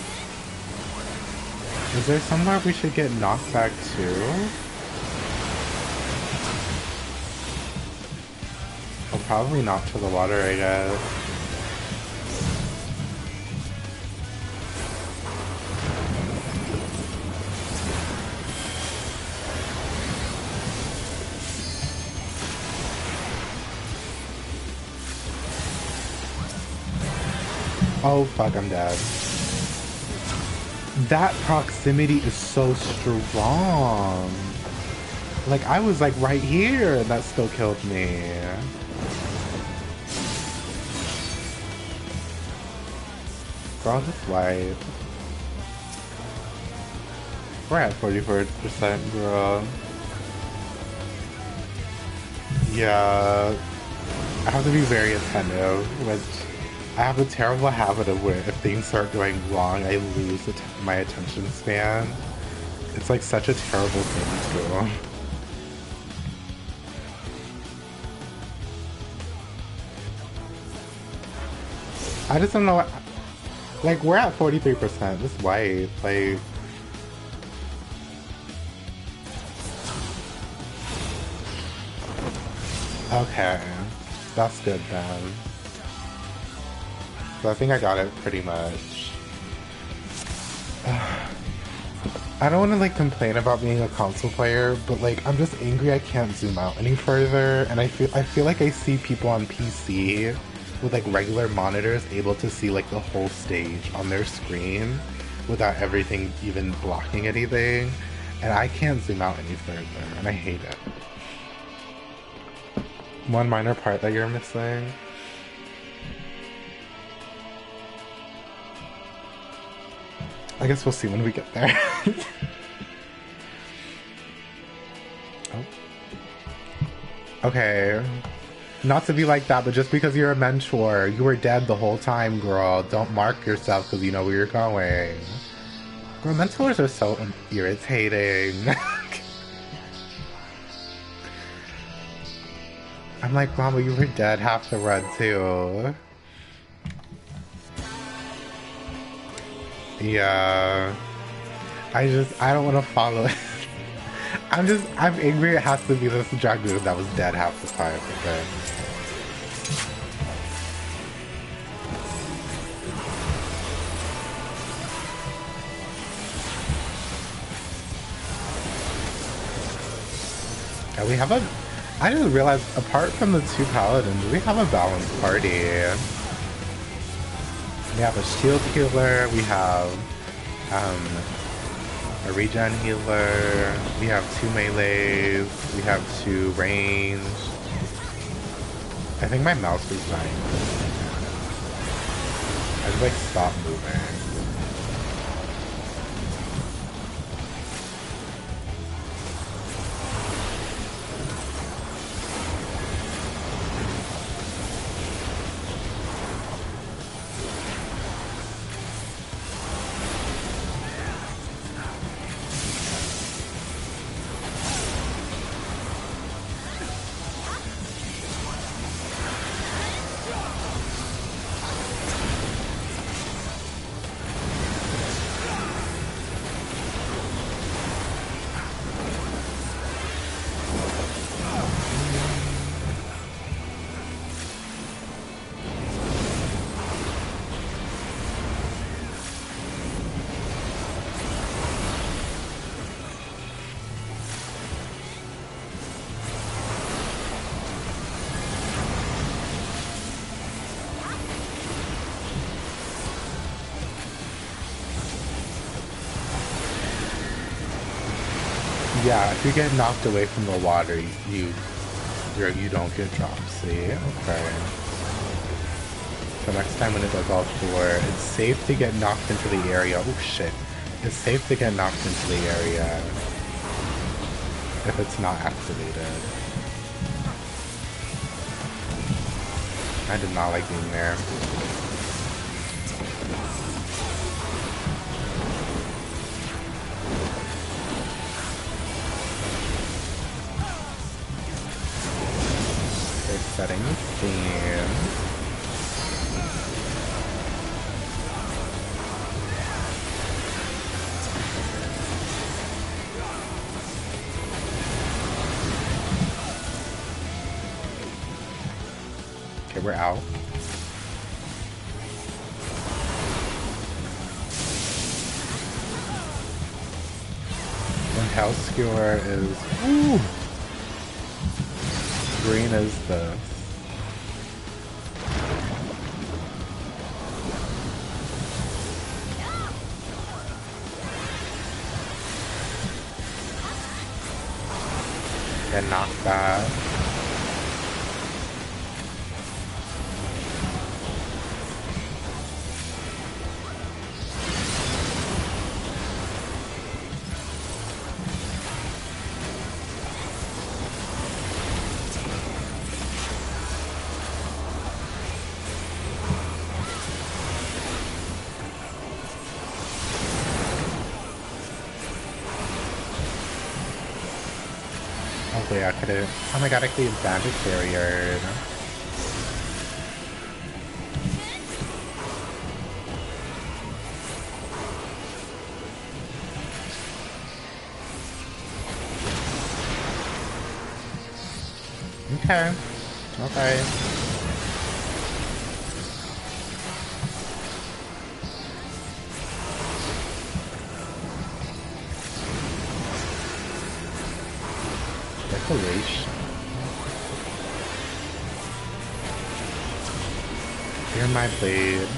Is there somewhere we should get knockback too? Oh, probably not to the water, I guess. Oh fuck, I'm dead. That proximity is so strong. Like, I was like right here and that still killed me. Girl, just wipe. We're at 44%, girl. Yeah. I have to be very attentive, which I have a terrible habit of where if things start going wrong, I lose my attention span. It's like such a terrible thing too. I just don't know what, like, we're at 43%, this wipe, like... Okay, that's good then. So I think I got it pretty much. I don't want to like complain about being a console player, but like I'm just angry I can't zoom out any further, and I feel like I see people on PC with like regular monitors able to see like the whole stage on their screen without everything even blocking anything, and I can't zoom out any further, and I hate it. One minor part that you're missing. I guess we'll see when we get there. Oh. Okay. Not to be like that, but just because you're a mentor, you were dead the whole time, girl. Don't mark yourself because you know where you're going. Girl, mentors are so irritating. I'm like, Mama, you were dead half the run too. Yeah. I don't want to follow it. I'm angry it has to be this dragoon that was dead half the time. Okay. And we have I just realized, apart from the two paladins, we have a balanced party. We have a shield healer, we have a regen healer. We have 2 melees. We have 2 range. I think my mouse is dying. I just like stop moving. Yeah, if you get knocked away from the water, you don't get dropped, see? Okay. So next time when it does all 4, it's safe to get knocked into the area. Oh shit. It's safe to get knocked into the area if it's not activated. I did not like being there. Setting the scene. Okay, we're out. And Hell Skewer is ooh, green as this. Get knocked back. I could have. Oh my god, I could have bandage barrier. Okay. Okay. Decoration. Here's my blade.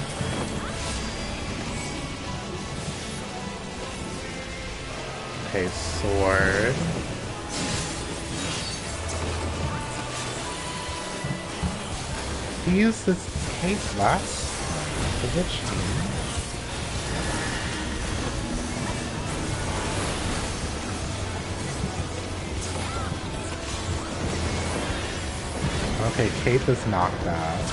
Okay, sword. He used this cape last position. Okay, cape is knocked out.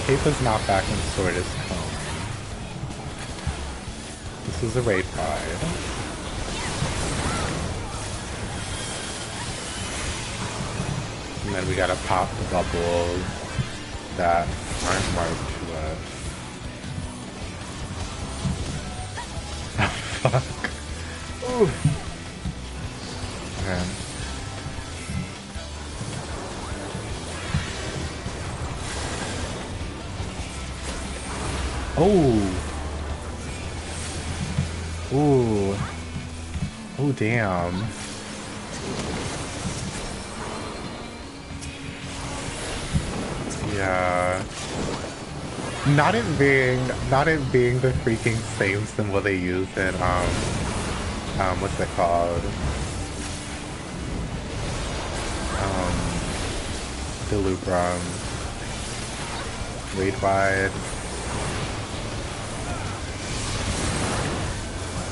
Cape is not back and sword is home. This is a raid fight. And then we gotta pop the bubbles that aren't marked to us. Oh, fuck. Ooh. Okay. Oh. Ooh. Oh, damn. Yeah. Not it being the freaking same symbol they use in, what's it called? Delubrum. Wade wide.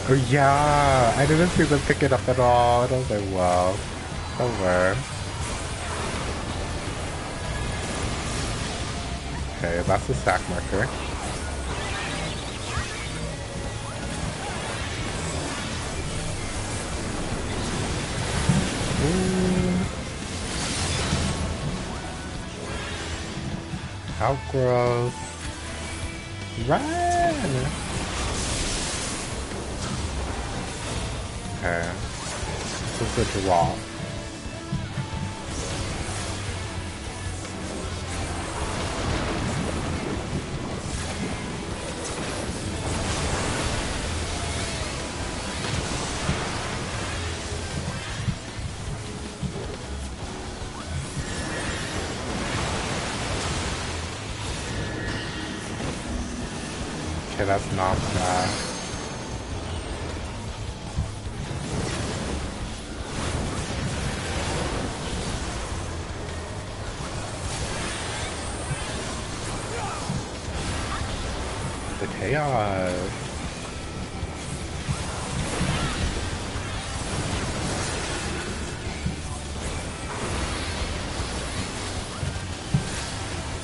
Oh yeah, I didn't see them pick it up at all. And I was like, wow, over. Okay, that's the stack marker. Ooh. How gross. Run! Okay. This is a draw. Okay, that's not bad. The chaos.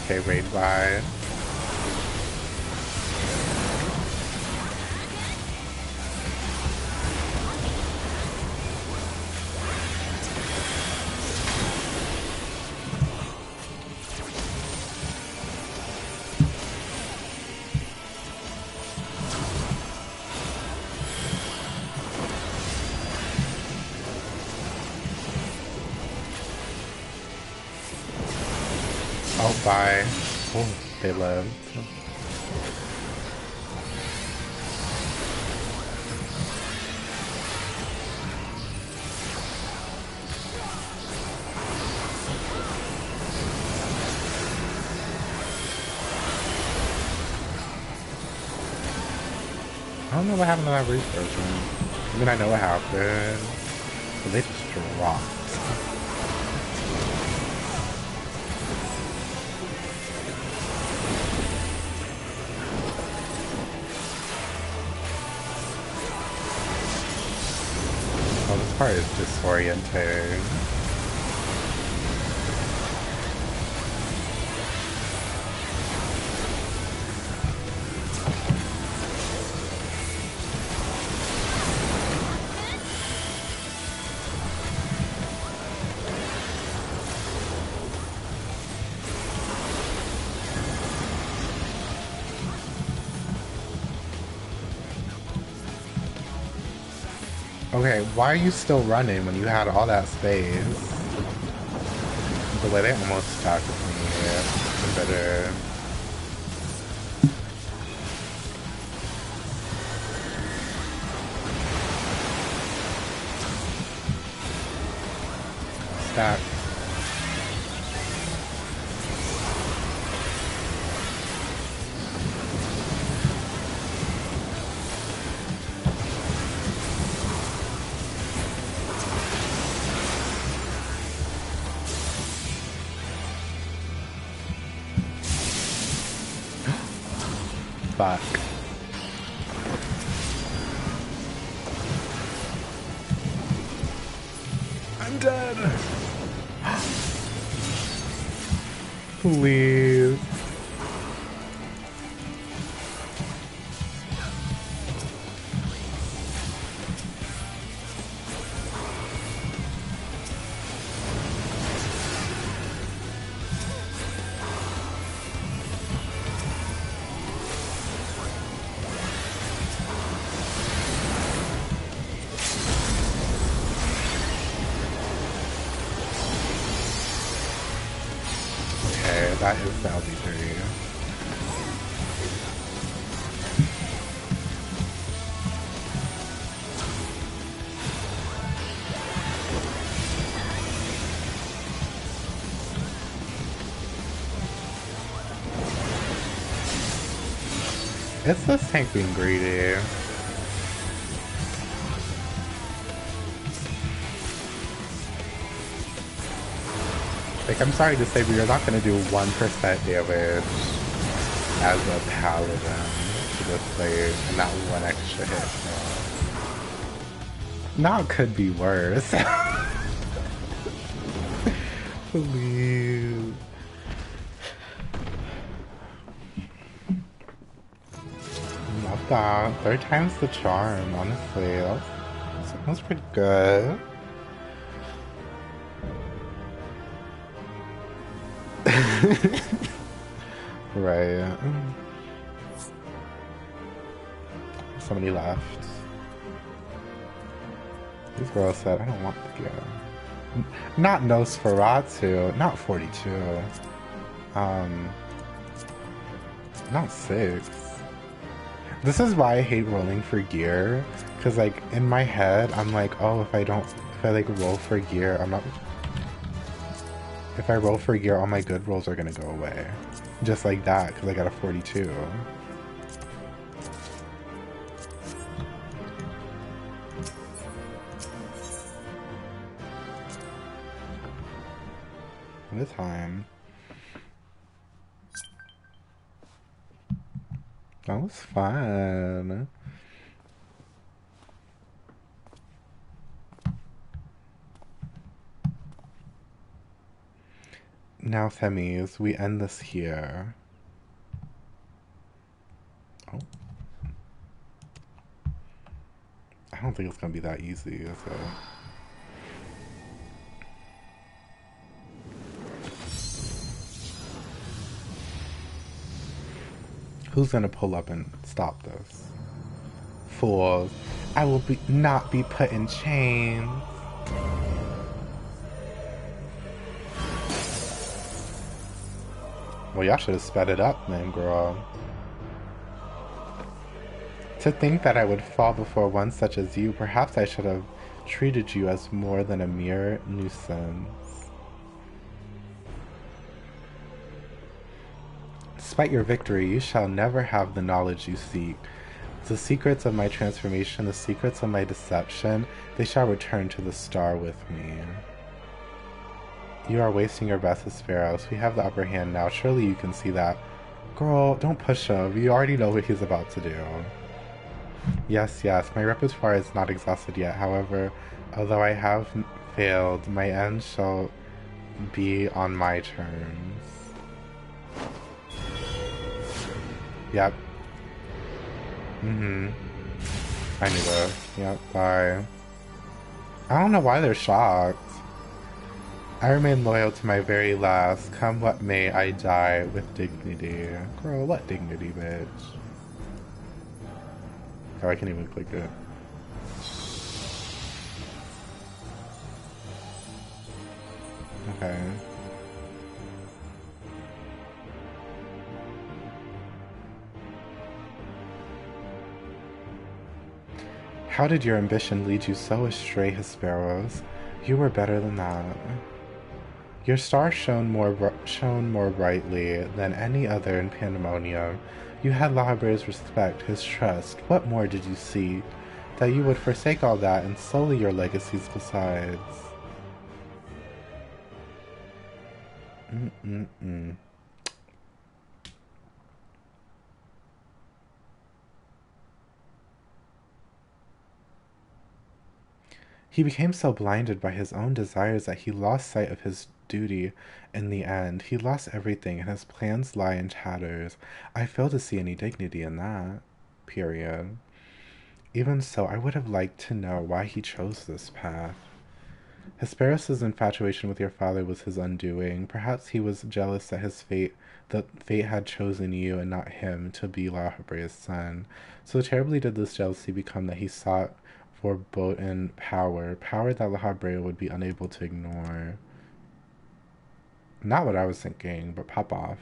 Okay, raid by. Oh, bye. Oh, they lived. I don't know what happened to that research. I mean, I know what happened, but they just dropped. Oh, this part is disorienting. Okay, why are you still running when you had all that space? The way they almost stuck with me. Better. Stack. Fuck. I'm dead. Please. That is the LD3. It's this tank being greedy. Like, I'm sorry to say, but you're not gonna do 1% damage as a paladin to this thing, and not one extra hit. No. Now it could be worse. Please. Love that. 3rd time's the charm, honestly. That was pretty good. Right. Somebody left. This girl said, I don't want the gear. Not Nosferatu. Not 42. Not 6. This is why I hate rolling for gear. Because, like, in my head, I'm like, oh, if I like, roll for gear, I'm not... If I roll for gear, all my good rolls are gonna go away. Just like that, because I got a 42. What a time. That was fun. Now, Femis, we end this here. Oh. I don't think it's gonna be that easy, is it? Who's gonna pull up and stop this? Fools. I will not be put in chains. Well, y'all should have sped it up, man, girl. To think that I would fall before one such as you, perhaps I should have treated you as more than a mere nuisance. Despite your victory, you shall never have the knowledge you seek. The secrets of my transformation, the secrets of my deception, they shall return to the star with me. You are wasting your best Hesperos. We have the upper hand now. Surely you can see that. Girl, don't push him. You already know what he's about to do. Yes, my repertoire is not exhausted yet. However, although I have failed, my end shall be on my terms. Yep. I knew that. Yep, bye. I don't know why they're shocked. I remain loyal to my very last. Come what may, I die with dignity. Girl, what dignity, bitch? Oh, I can't even click it. Okay. How did your ambition lead you so astray, Hesperos? You were better than that. Your star shone more brightly than any other in Pandæmonium. You had La Habre's respect, his trust. What more did you see? That you would forsake all that and sully your legacies besides. He became so blinded by his own desires that he lost sight of his duty in the end. He lost everything, and his plans lie in tatters. I fail to see any dignity in that. Period. Even so, I would have liked to know why he chose this path. Hesperus' infatuation with your father was his undoing. Perhaps he was jealous that fate had chosen you and not him to be La Habre's son. So terribly did this jealousy become that he sought foreboding power that La Habre would be unable to ignore. Not what I was thinking, but pop off.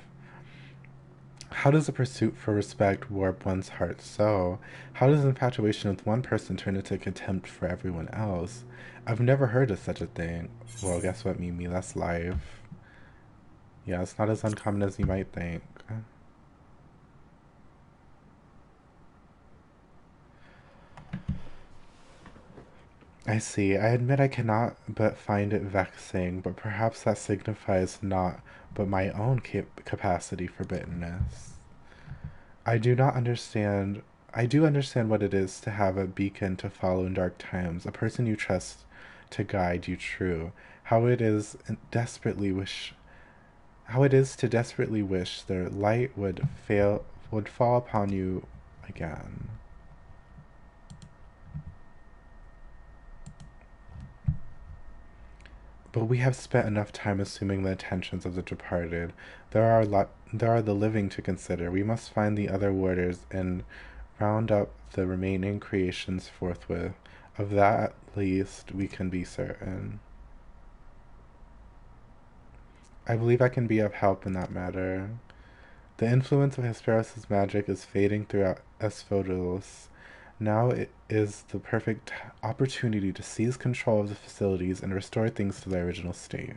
How does a pursuit for respect warp one's heart so? How does infatuation with one person turn into contempt for everyone else? I've never heard of such a thing. Well, guess what, Mimi? That's life. Yeah, it's not as uncommon as you might think. I see. I admit I cannot but find it vexing, but perhaps that signifies not but my own capacity for bitterness. I do not understand. I do understand what it is to have a beacon to follow in dark times, a person you trust to guide you true. How it is desperately wish how it is to desperately wish their light would fall upon you again. But we have spent enough time assuming the intentions of the departed. There are the living to consider. We must find the other warders and round up the remaining creations forthwith. Of that at least we can be certain. I believe I can be of help in that matter. The influence of Hesperos's magic is fading throughout Asphodelos. Now it is the perfect opportunity to seize control of the facilities and restore things to their original state.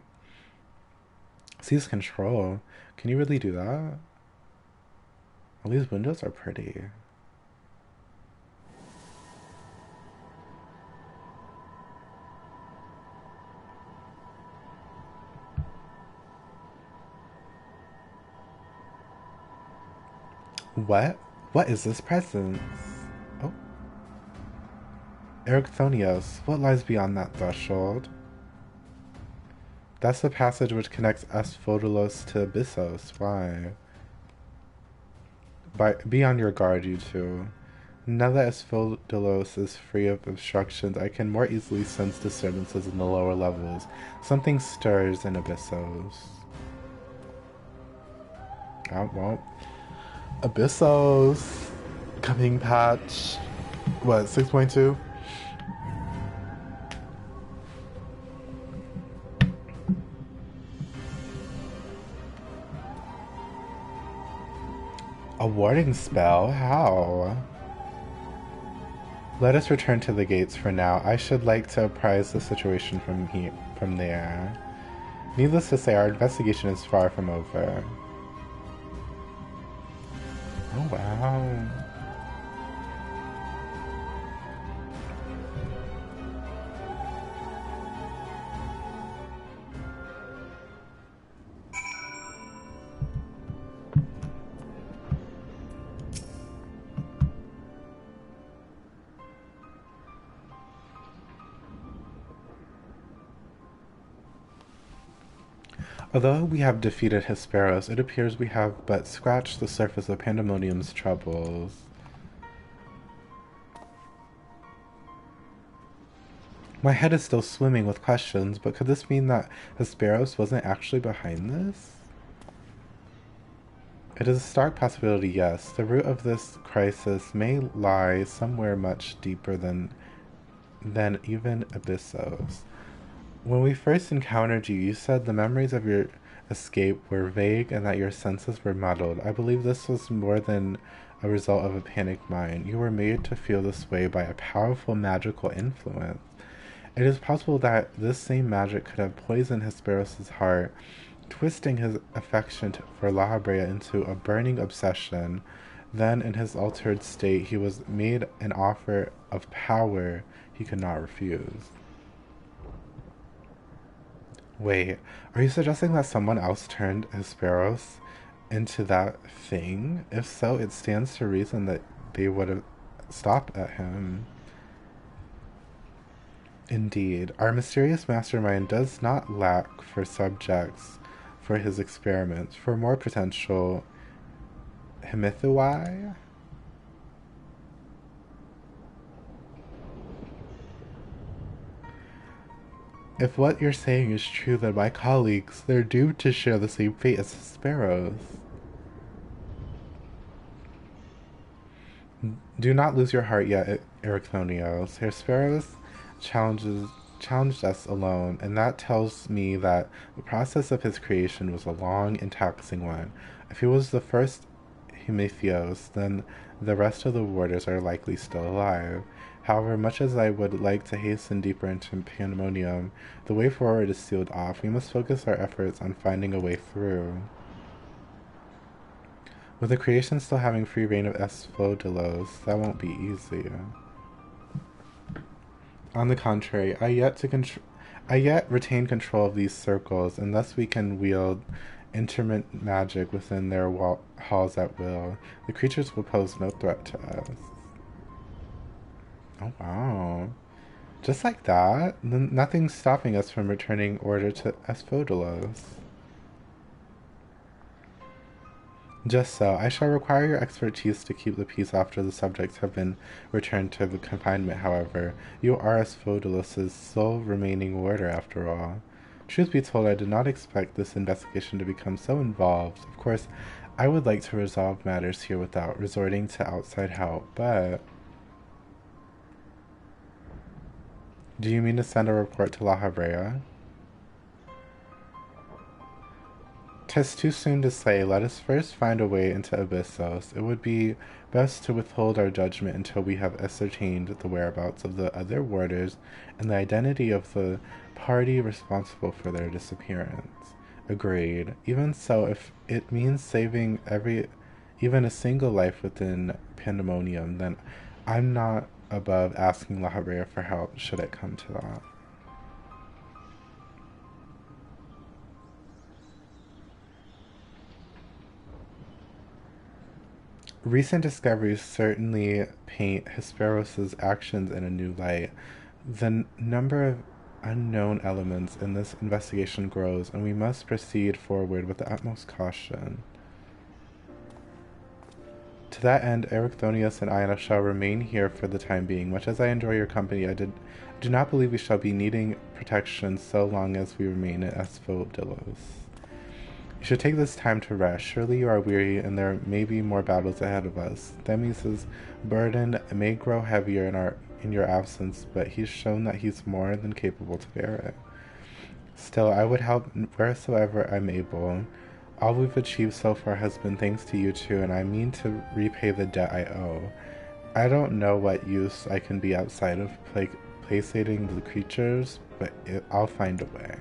Seize control? Can you really do that? All these windows are pretty. What? What is this presence? Oh. Ericthonios, what lies beyond that threshold? That's the passage which connects Asphodelos to Abyssos. Why? Be on your guard, you two. Now that Asphodelos is free of obstructions, I can more easily sense disturbances in the lower levels. Something stirs in Abyssos. Oh, well. Abyssos. Coming patch. What, 6.2? A warding spell? How? Let us return to the gates for now. I should like to apprise the situation from there. Needless to say, our investigation is far from over. Oh, wow. Although we have defeated Hesperos, it appears we have but scratched the surface of Pandæmonium's troubles. My head is still swimming with questions, but could this mean that Hesperos wasn't actually behind this? It is a stark possibility, yes. The root of this crisis may lie somewhere much deeper than even Abyssos. When we first encountered you, you said the memories of your escape were vague and that your senses were muddled. I believe this was more than a result of a panicked mind. You were made to feel this way by a powerful magical influence. It is possible that this same magic could have poisoned Hesperos's heart, twisting his affection for La Habrea into a burning obsession. Then, in his altered state, he was made an offer of power he could not refuse. Wait, are you suggesting that someone else turned Hesperos into that thing? If so, it stands to reason that they would have stopped at him. Indeed, our mysterious mastermind does not lack for subjects for his experiments, for more potential Hemithoi? If what you're saying is true, then my colleagues, they're doomed to share the same fate as the sparrows. Do not lose your heart yet, Ericthonios. Herr Sparrows challenged us alone, and that tells me that the process of his creation was a long and taxing one. If he was the first Hemithos, then the rest of the warders are likely still alive. However, much as I would like to hasten deeper into Pandemonium, the way forward is sealed off. We must focus our efforts on finding a way through. With the creation still having free reign of Asphodelos, that won't be easy. On the contrary, I yet retain control of these circles, and thus we can wield intermittent magic within their halls at will. The creatures will pose no threat to us. Oh wow. Just like that, nothing's stopping us from returning order to Asphodelos. Just so, I shall require your expertise to keep the peace after the subjects have been returned to the confinement, however. You are Asphodelos' sole remaining warder, after all. Truth be told, I did not expect this investigation to become so involved. Of course, I would like to resolve matters here without resorting to outside help, but... Do you mean to send a report to La Habrea? 'Tis too soon to say. Let us first find a way into Abyssos. It would be best to withhold our judgment until we have ascertained the whereabouts of the other warders and the identity of the party responsible for their disappearance. Agreed. Even so, if it means saving even a single life within Pandæmonium, then I'm not above asking La Habrea for help, should it come to that. Recent discoveries certainly paint Hesperos's actions in a new light. The number of unknown elements in this investigation grows, and we must proceed forward with the utmost caution. To that end, Erichthonius and I shall remain here for the time being. Much as I enjoy your company, I do not believe we shall be needing protection so long as we remain at Asphodelos. You should take this time to rest. Surely you are weary, and there may be more battles ahead of us. Themis' burden may grow heavier in your absence, but he's shown that he's more than capable to bear it. Still, I would help wheresoever I'm able. All we've achieved so far has been thanks to you two, and I mean to repay the debt I owe. I don't know what use I can be outside of placating the creatures, but I'll find a way.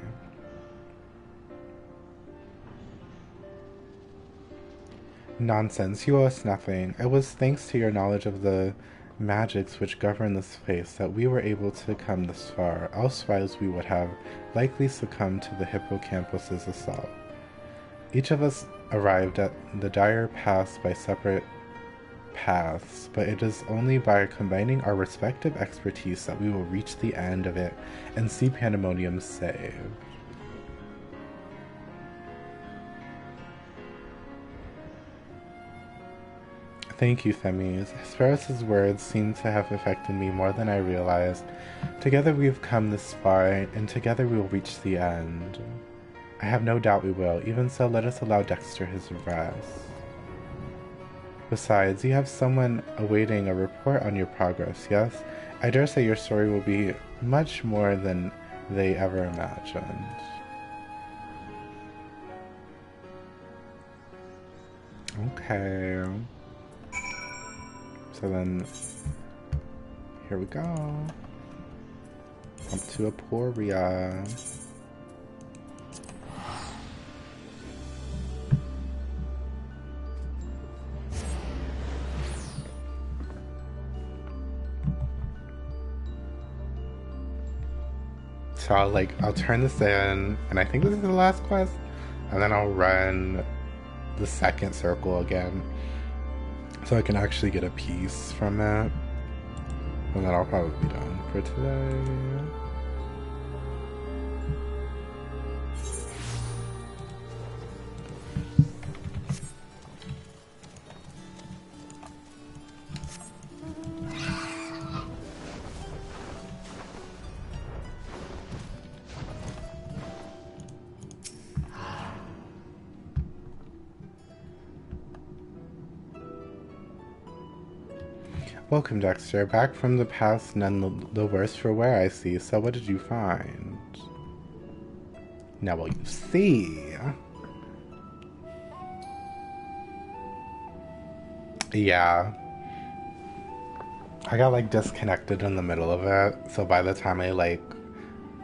Nonsense, you owe us nothing. It was thanks to your knowledge of the magics which govern this place that we were able to come this far, elsewise we would have likely succumbed to the hippocampus's assault. Each of us arrived at the dire pass by separate paths, but it is only by combining our respective expertise that we will reach the end of it and see Pandæmonium saved. Thank you, Themis. Hesperos's words seem to have affected me more than I realized. Together we have come this far, and together we will reach the end. I have no doubt we will. Even so, let us allow Dexter his rest. Besides, you have someone awaiting a report on your progress, yes? I dare say your story will be much more than they ever imagined. Okay. So then, here we go. Up to Aporia. So I'll turn this in, and I think this is the last quest, and then I'll run the second circle again, so I can actually get a piece from it, and then I'll probably be done for today. Welcome, Dexter. Back from the past, none the worse for wear, I see. So what did you find? Now will you see? Yeah. I got disconnected in the middle of it, so by the time the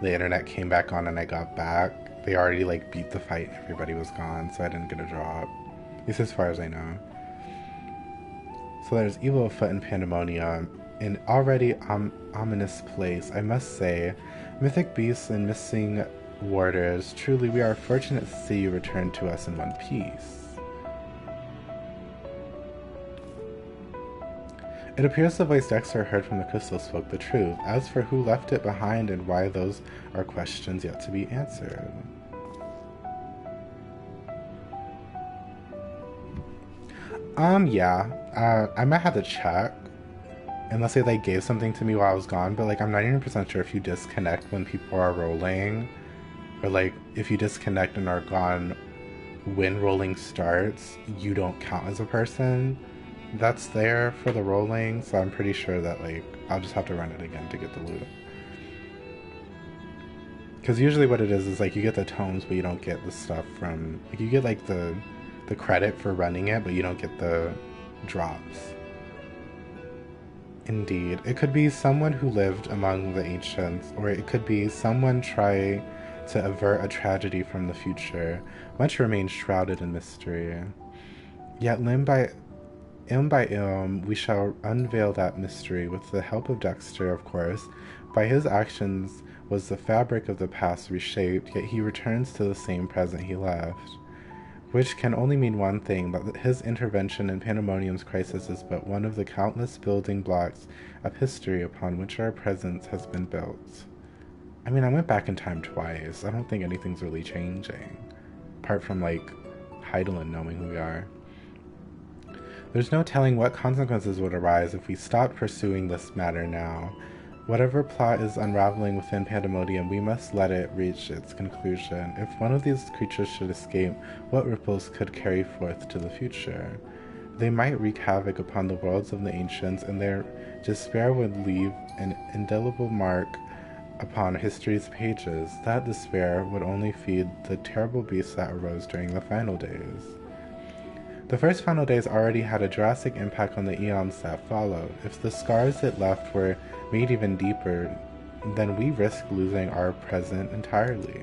internet came back on and I got back, they already beat the fight and everybody was gone, so I didn't get a drop. At least as far as I know. So there's evil afoot in Pandæmonium. an already ominous place, I must say. Mythic beasts and missing warders, truly we are fortunate to see you return to us in one piece. It appears the voice Dexter heard from the crystal spoke the truth. As for who left it behind and why, those are questions yet to be answered. Yeah. I might have to check. Unless they like gave something to me while I was gone, but like I'm not even percent sure if you disconnect when people are rolling, or like if you disconnect and are gone when rolling starts, you don't count as a person that's there for the rolling. So I'm pretty sure that like I'll just have to run it again to get the loot. Because usually what it is like you get the tomes, but you don't get the stuff from like you get like the credit for running it, but you don't get the drops. Indeed. It could be someone who lived among the ancients, or it could be someone trying to avert a tragedy from the future. Much remains shrouded in mystery. Yet limb by limb, we shall unveil that mystery with the help of Dexter, of course. By his actions was the fabric of the past reshaped, yet he returns to the same present he left. Which can only mean one thing, that his intervention in Pandemonium's crisis is but one of the countless building blocks of history upon which our presence has been built. I mean, I went back in time twice. I don't think anything's really changing. Apart from, like, Heidelin knowing who we are. There's no telling what consequences would arise if we stopped pursuing this matter now. Whatever plot is unraveling within Pandemonium, we must let it reach its conclusion. If one of these creatures should escape, what ripples could carry forth to the future? They might wreak havoc upon the worlds of the ancients, and their despair would leave an indelible mark upon history's pages. That despair would only feed the terrible beasts that arose during the final days. The first final days already had a drastic impact on the eons that followed. If the scars it left were made even deeper, then we risk losing our present entirely.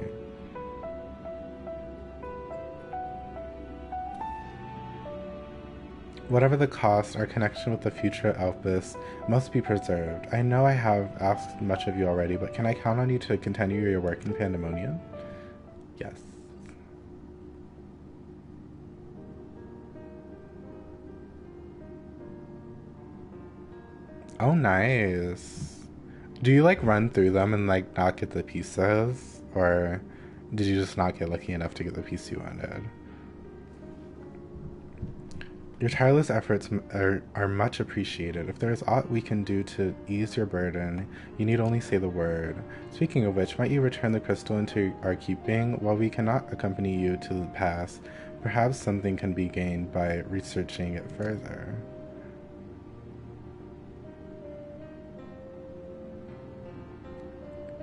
Whatever the cost, our connection with the future Elpis must be preserved. I know I have asked much of you already, but can I count on you to continue your work in Pandemonium? Yes. Oh, nice. Do you like run through them and like not get the pieces? Or did you just not get lucky enough to get the piece you wanted? Your tireless efforts are much appreciated. If there is aught we can do to ease your burden, you need only say the word. Speaking of which, might you return the crystal into our keeping? While we cannot accompany you to the past, perhaps something can be gained by researching it further.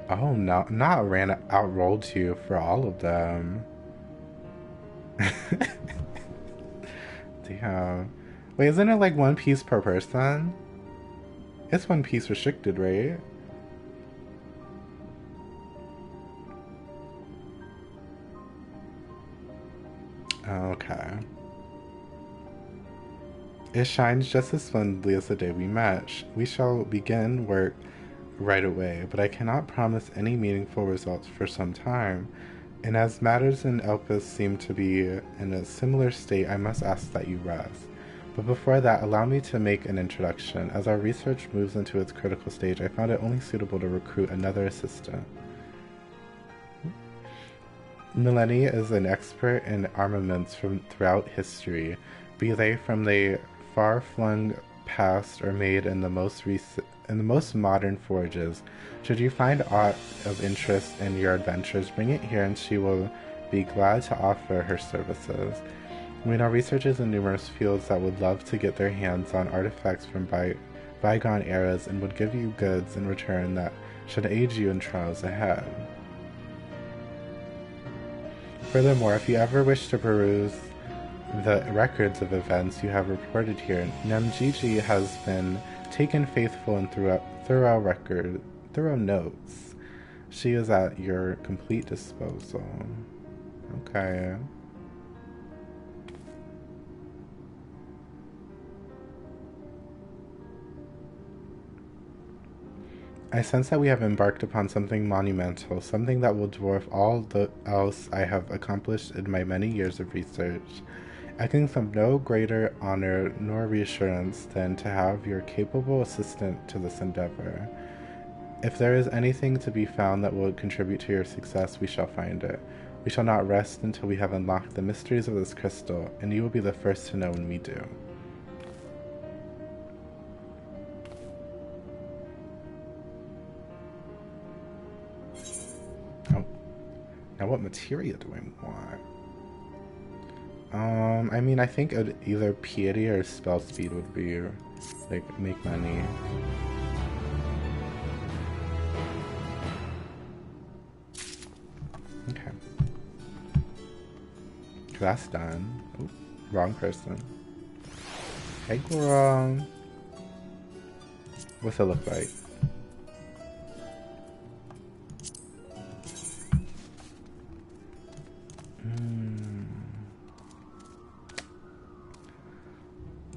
Oh, no, not ran outrolled you for all of them. Damn. Wait, isn't it like one piece per person? It's one piece restricted, right? Okay. It shines just as splendidly as the day we met. We shall begin work right away, but I cannot promise any meaningful results for some time. And as matters in Elpis seem to be in a similar state, I must ask that you rest. But before that, allow me to make an introduction. As our research moves into its critical stage, I found it only suitable to recruit another assistant. Mileni is an expert in armaments from throughout history, be they from the far-flung past or made in the most modern forges. Should you find aught of interest in your adventures, bring it here and she will be glad to offer her services. We know researchers in numerous fields that would love to get their hands on artifacts from bygone eras and would give you goods in return that should aid you in trials ahead. Furthermore, if you ever wish to peruse the records of events you have reported here, Namgigi has been taken faithful and thorough notes. She is at your complete disposal. Okay. I sense that we have embarked upon something monumental, something that will dwarf all else I have accomplished in my many years of research. I can think of no greater honor nor reassurance than to have your capable assistant to this endeavor. If there is anything to be found that will contribute to your success, we shall find it. We shall not rest until we have unlocked the mysteries of this crystal, and you will be the first to know when we do. Oh. Now what materia do I want? I mean, I think either piety or spell speed would be, like, make money. Okay. That's done. Ooh, wrong person. Hey, girl. What's it look like?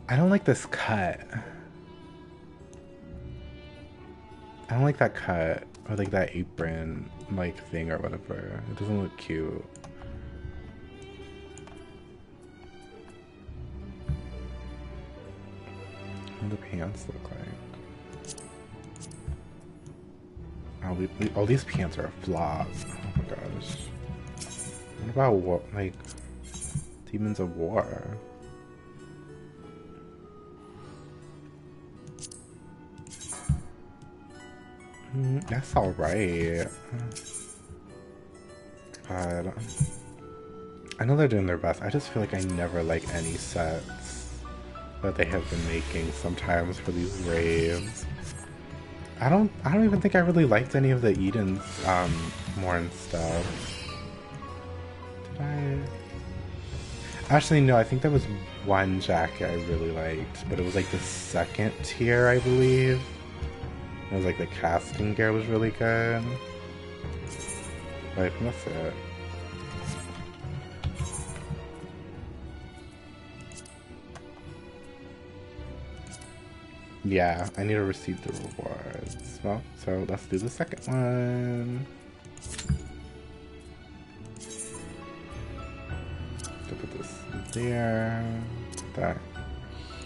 I don't like this cut. I don't like that cut. Or like that apron like thing or whatever. It doesn't look cute. What do the pants look like? Oh, these pants are a flop. Oh my gosh. What about what, like, Demons of War? That's alright. God. I know they're doing their best. I just feel like I never like any sets that they have been making sometimes for these raves. I don't even think I really liked any of the Eden's Morn stuff. Did I? Actually, no, I think there was one jacket I really liked, but it was like the second tier, I believe. It was like the casting gear was really good. But that's it. Yeah, I need to receive the rewards. Well, so let's do the second one. So put this there, put that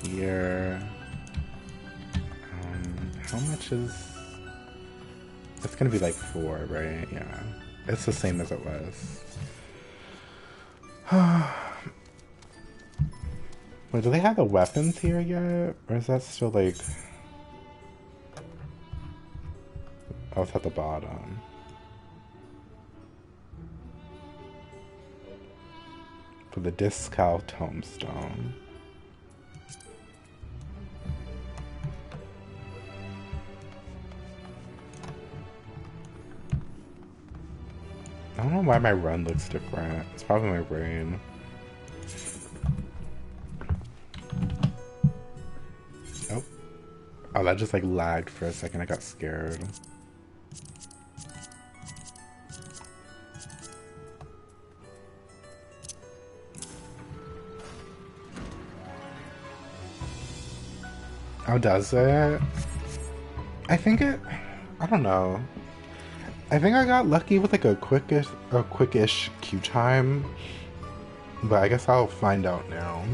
here. How much is... It's gonna be like 4, right? Yeah. It's the same as it was. Wait, do they have the weapons here yet? Or is that still like... Oh, it's at the bottom. For the Discal Tombstone. I don't know why my run looks different. It's probably my brain. Oh. Oh, that just like lagged for a second. I got scared. Oh, does it? I think it... I don't know. I think I got lucky with like a quickish queue time, but I guess I'll find out now.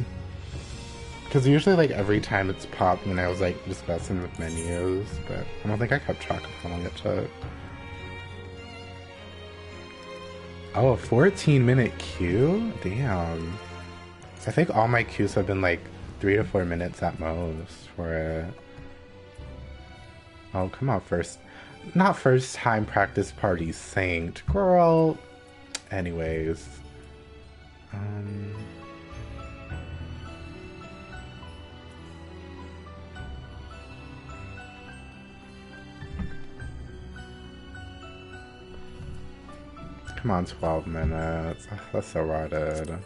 Because usually like every time it's popped when I was like just messing with menus, but I don't think I kept track of how long it took. Oh, a 14-minute queue? Damn. I think all my queues have been like 3 to 4 minutes at most for it. Oh, come on, not first time practice party saint, girl. Anyways, come on, 12 minutes. Ugh, that's so rotted.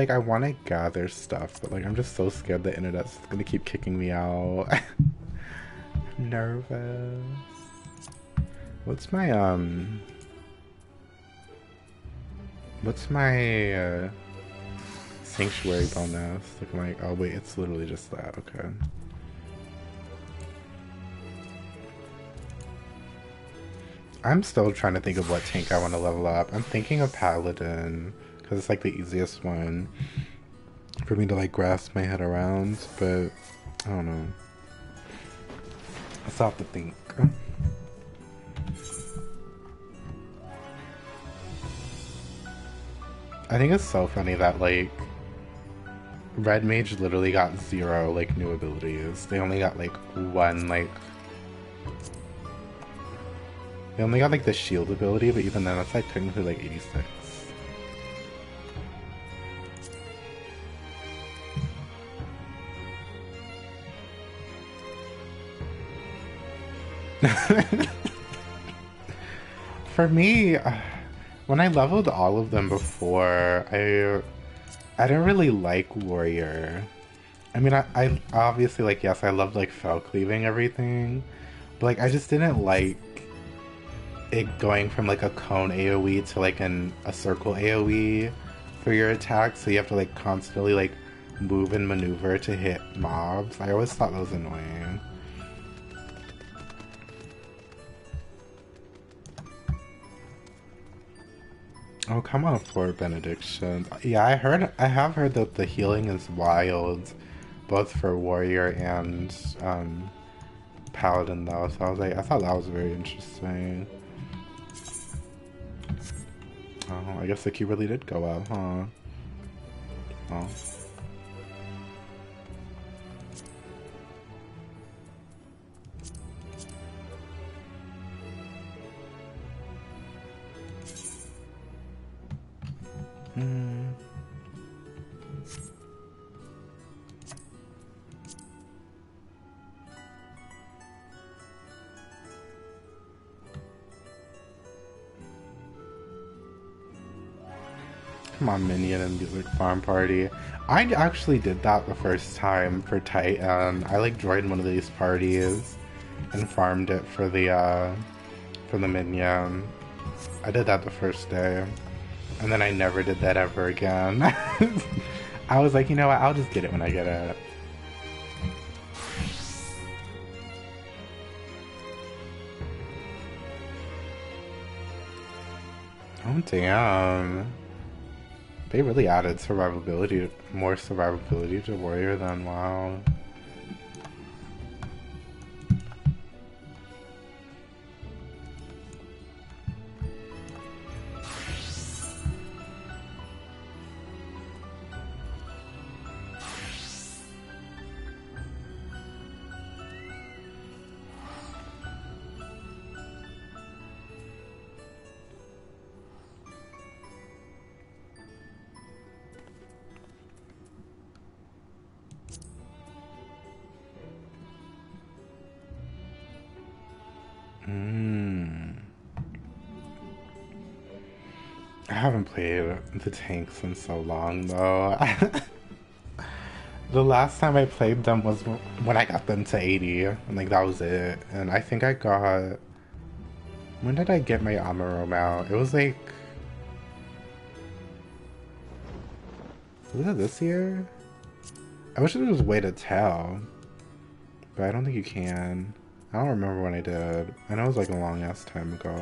I want to gather stuff, but like I'm just so scared the internet's gonna keep kicking me out. I'm nervous. What's my sanctuary bonus. Like, I'm like, oh wait, it's literally just that. Okay. I'm still trying to think of what tank I want to level up. I'm thinking of Paladin, because it's like the easiest one for me to like grasp my head around, but I don't know. I still have to think. I think it's so funny that like Red Mage literally got 0 like new abilities. They only got like one like they only got like the shield ability, but even then that's like technically like 86. For me, when I leveled all of them before, I didn't really like Warrior. I mean, I obviously like, yes, I loved like fell cleaving everything, but like I just didn't like it going from like a cone AoE to like a circle AoE for your attack, so you have to like constantly like move and maneuver to hit mobs. I always thought that was annoying. Oh, come on, for benediction. Yeah, I have heard that the healing is wild, both for warrior and paladin though. So I was like, I thought that was very interesting. Oh, I guess the key really did go up, huh? Oh. Hmm. Come on, Minion and Music Farm Party. I actually did that the first time for Titan. I like joined one of these parties and farmed it for the Minion. I did that the first day. And then I never did that ever again. I was like, you know what, I'll just get it when I get it. Oh, damn. They really added survivability, more survivability to Warrior than WoW. I haven't played the tanks in so long though. The last time I played them was when I got them to 80, and like that was it. And I think I got... When did I get my Amaro out? It was like... Was it this year? I wish there was a way to tell. But I don't think you can. I don't remember when I did. I know it was like a long ass time ago.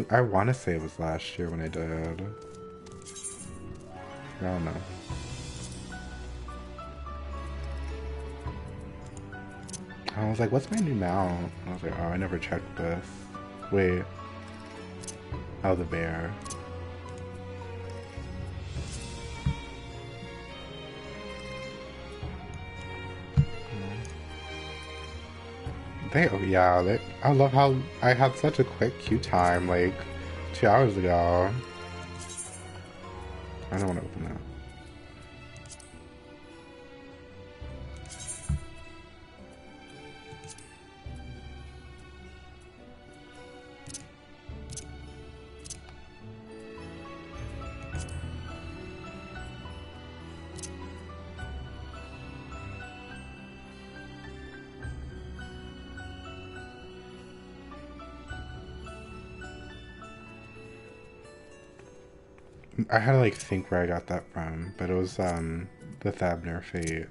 I want to say it was last year when I did. I don't know. I was like, what's my new mount? I was like, oh, I never checked this. Wait. Oh, the bear. I love how I had such a quick queue time, like 2 hours ago. I don't want to open that. I had to like think where I got that from, but it was the Thabner Fate.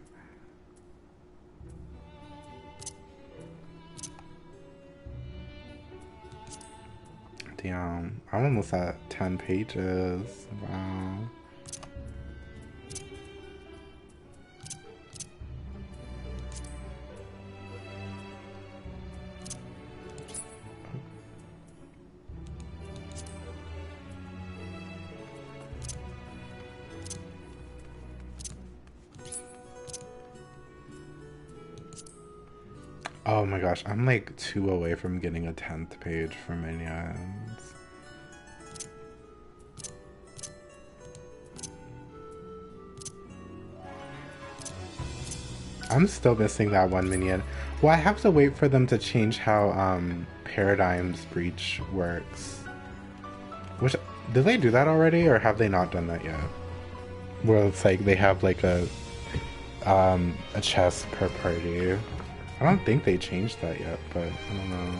Damn, I'm almost at 10 pages. Wow. Oh my gosh, I'm like 2 away from getting a 10th page for Minions. I'm still missing that one minion. Well, I have to wait for them to change how Paradigm's Breach works. Which, did they do that already, or have they not done that yet? Where it's like they have like a chest per party. I don't think they changed that yet, but I don't know.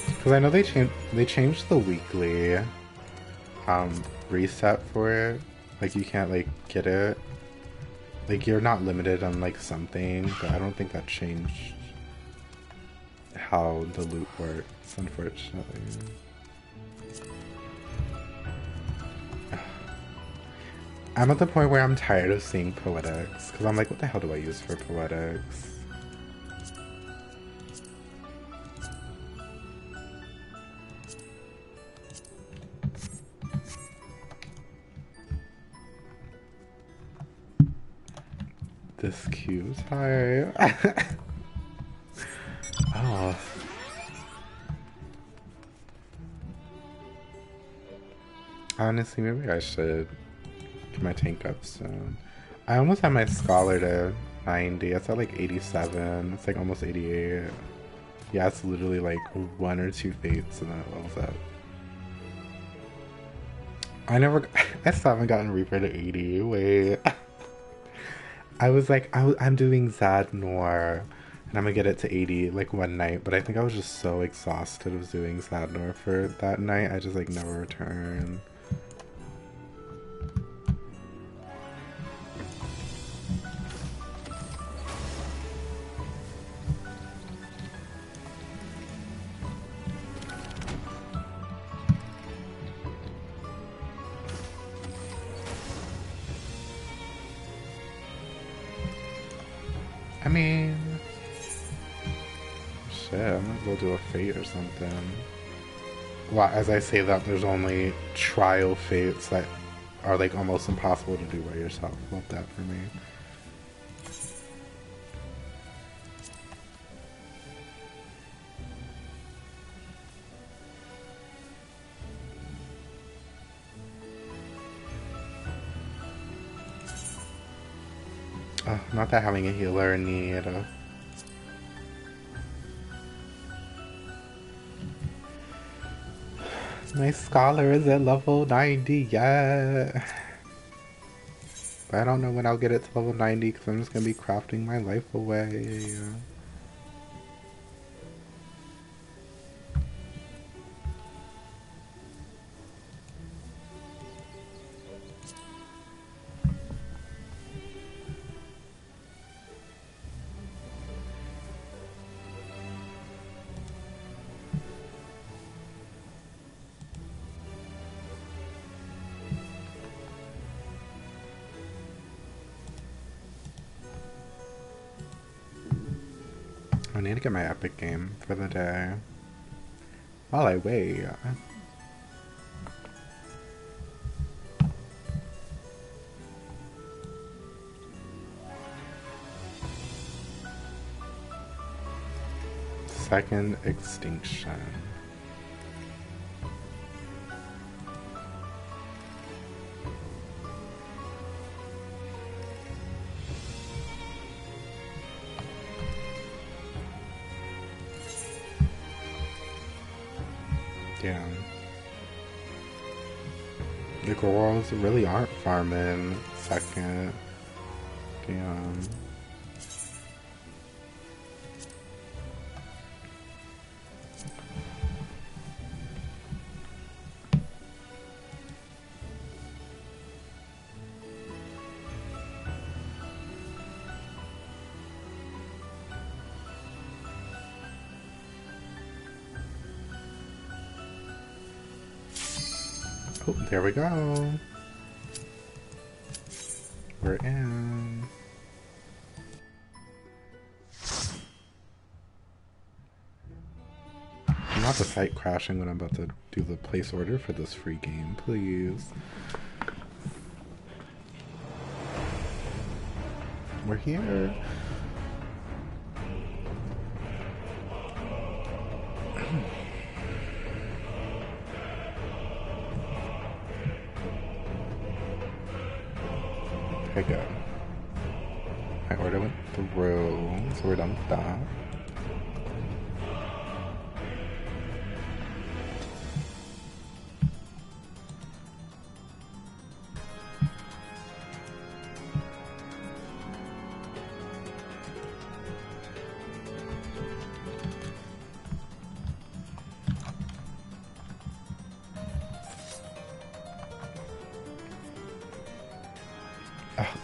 Because I know they changed the weekly reset for it. Like you can't like get it. Like you're not limited on like something, but I don't think that changed how the loot works, unfortunately. I'm at the point where I'm tired of seeing Poetics, because I'm like, what the hell do I use for Poetics? This queue type. Oh. Honestly, maybe I should get my tank up soon. I almost have my scholar to 90. It's at like 87. It's like almost 88. Yeah, it's literally like 1 or 2 fates and then it levels up. I still haven't gotten Reaper to 80. Wait. I was like, I'm doing Zadnor, and I'm gonna get it to 80 like one night, but I think I was just so exhausted of doing Zadnor for that night, I just like never returned. I mean, shit, I'm gonna go do a fate or something. Well, as I say that, there's only trial fates that are like almost impossible to do by yourself. Love that for me. Not that having a healer in need. My scholar is at level 90 yet. But I don't know when I'll get it to level 90 because I'm just going to be crafting my life away. I need to get my epic game for the day. While I wait. Second Extinction. Damn. The girls really aren't farming second. Damn. Oh, there we go. We're in. Not the site crashing when I'm about to do the place order for this free game, please. We're here. There we go. My order went through, so we're done with that.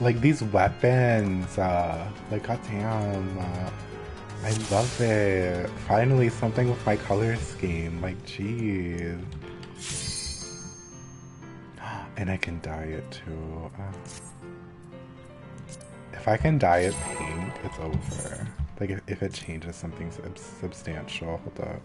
Like these weapons, like goddamn, I love it. Finally, something with my color scheme. Like, jeez. And I can dye it too. If I can dye it pink, it's over. Like if it changes something substantial. Hold up.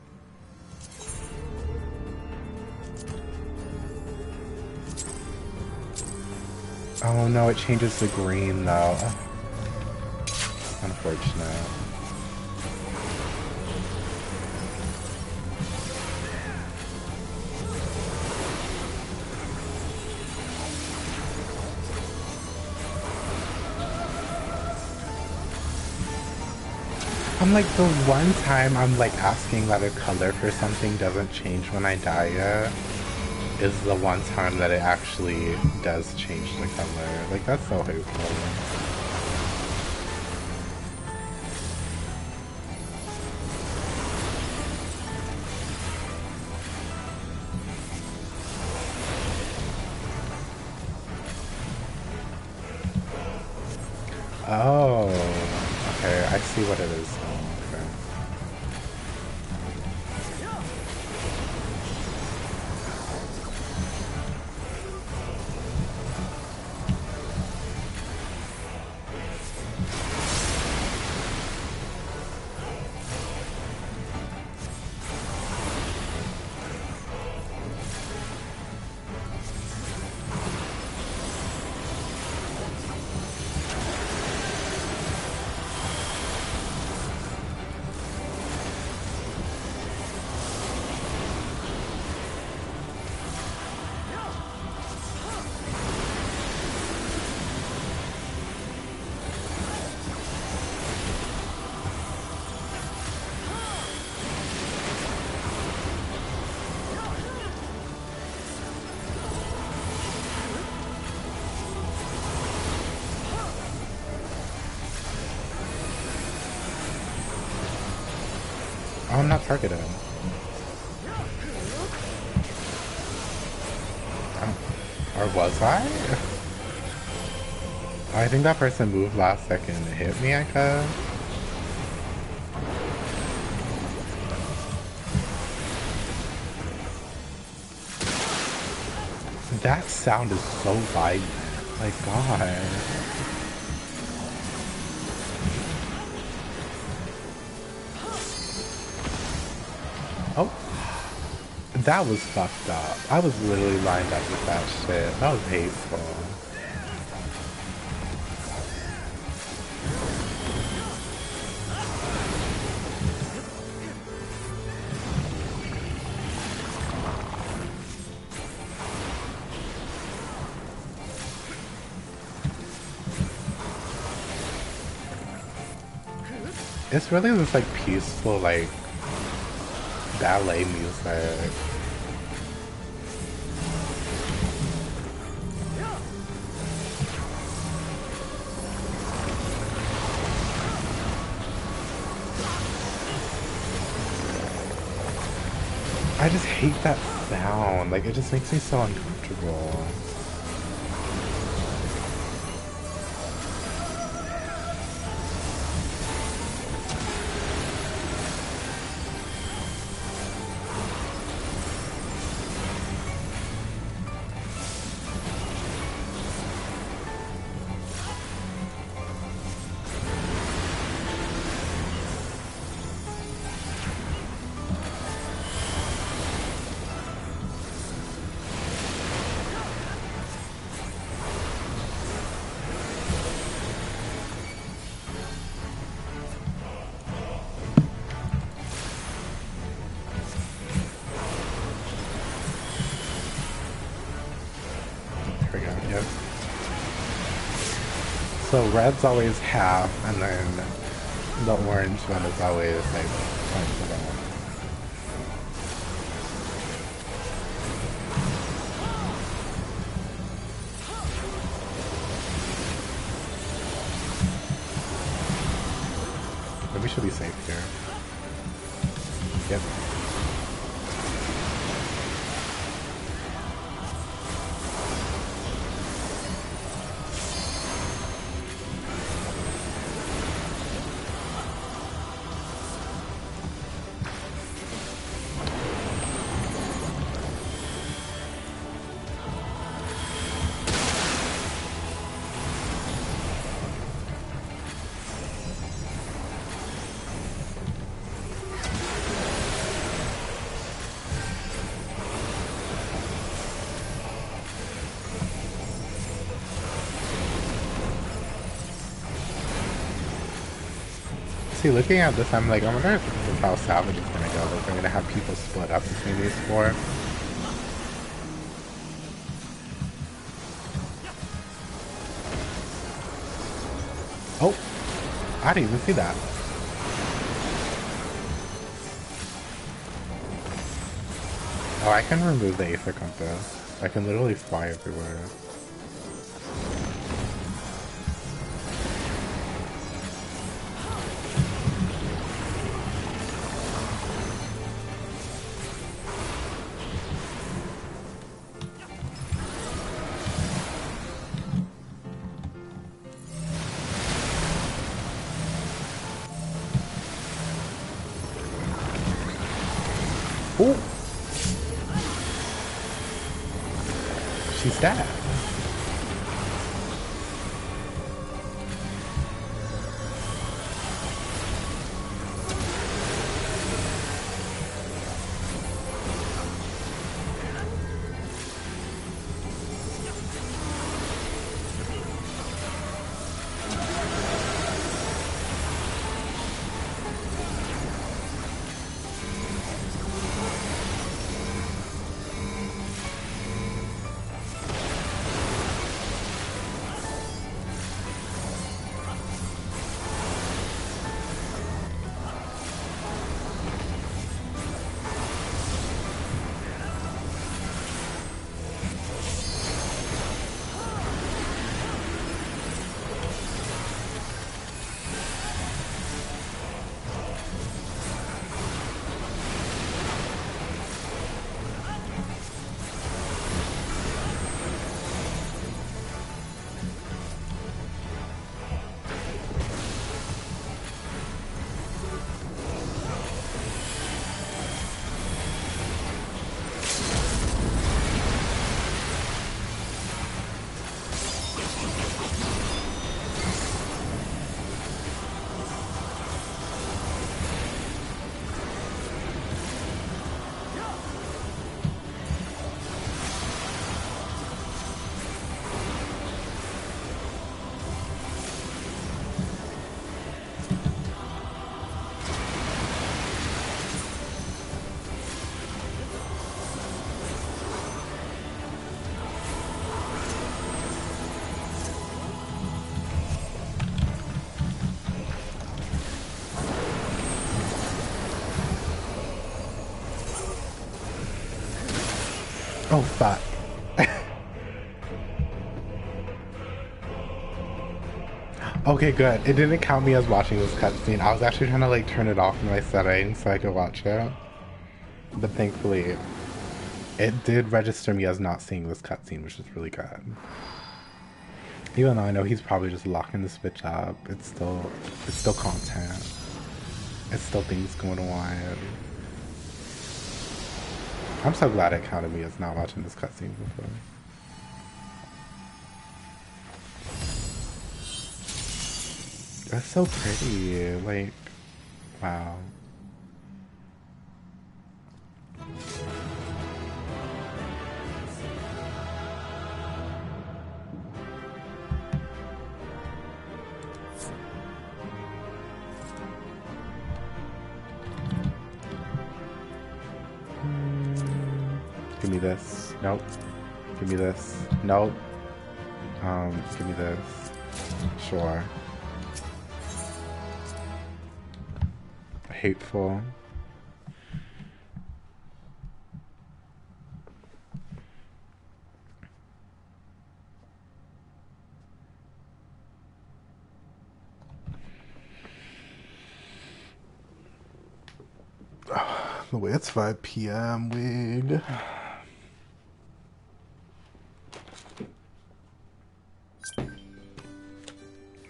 Oh no, it changes to green though. Unfortunate. I'm like, the one time I'm like asking that a color for something doesn't change when I dye it is the one time that it actually does change the color. Like, that's so hateful. Oh, okay, I see what it is. Oh, okay. Oh, I'm not targeted. Oh, or was I? I think that person moved last second and hit me, I guess. That sound is so violent. My God. Oh, that was fucked up. I was literally lined up with that shit. That was hateful. It's really this like peaceful like ballet music. I just hate that sound. Like, it just makes me so uncomfortable. So red's always half, and then the orange one is always like points of all. But we should be safe here. Yep. See, looking at this, I'm like, I wonder if this is how Savage is gonna go. Like, they're gonna have people split up between these four. Oh! I didn't even see that. Oh, I can remove the Aether Compass. I can literally fly everywhere. Oh! She's dead. Oh, fuck. Okay, good. It didn't count me as watching this cutscene. I was actually trying to like turn it off in my settings so I could watch it. But thankfully, it did register me as not seeing this cutscene, which is really good. Even though I know he's probably just locking this bitch up, it's still content. It's still things going on. I'm so glad it counted me as not watching this cutscene before. That's so pretty, like, wow. Give me this. Nope. Give me this. Nope. Give me this. Sure. Hateful. The way it's 5 p.m. wig.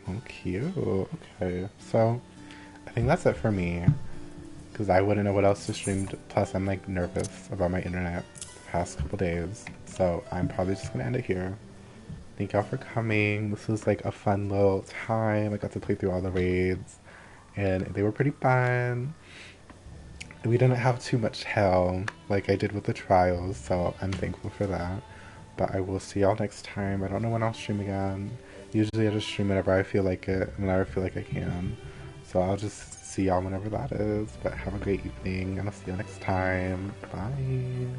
Oh, cute. Okay, so I think that's it for me. Because I wouldn't know what else to stream. Plus, I'm like nervous about my internet the past couple days. So I'm probably just gonna end it here. Thank y'all for coming. This was like a fun little time. I got to play through all the raids. And they were pretty fun. We didn't have too much hell like I did with the trials, so I'm thankful for that. But I will see y'all next time. I don't know when I'll stream again. Usually I just stream whenever I feel like it, whenever I feel like I can. So I'll just see y'all whenever that is. But have a great evening, and I'll see you next time. Bye.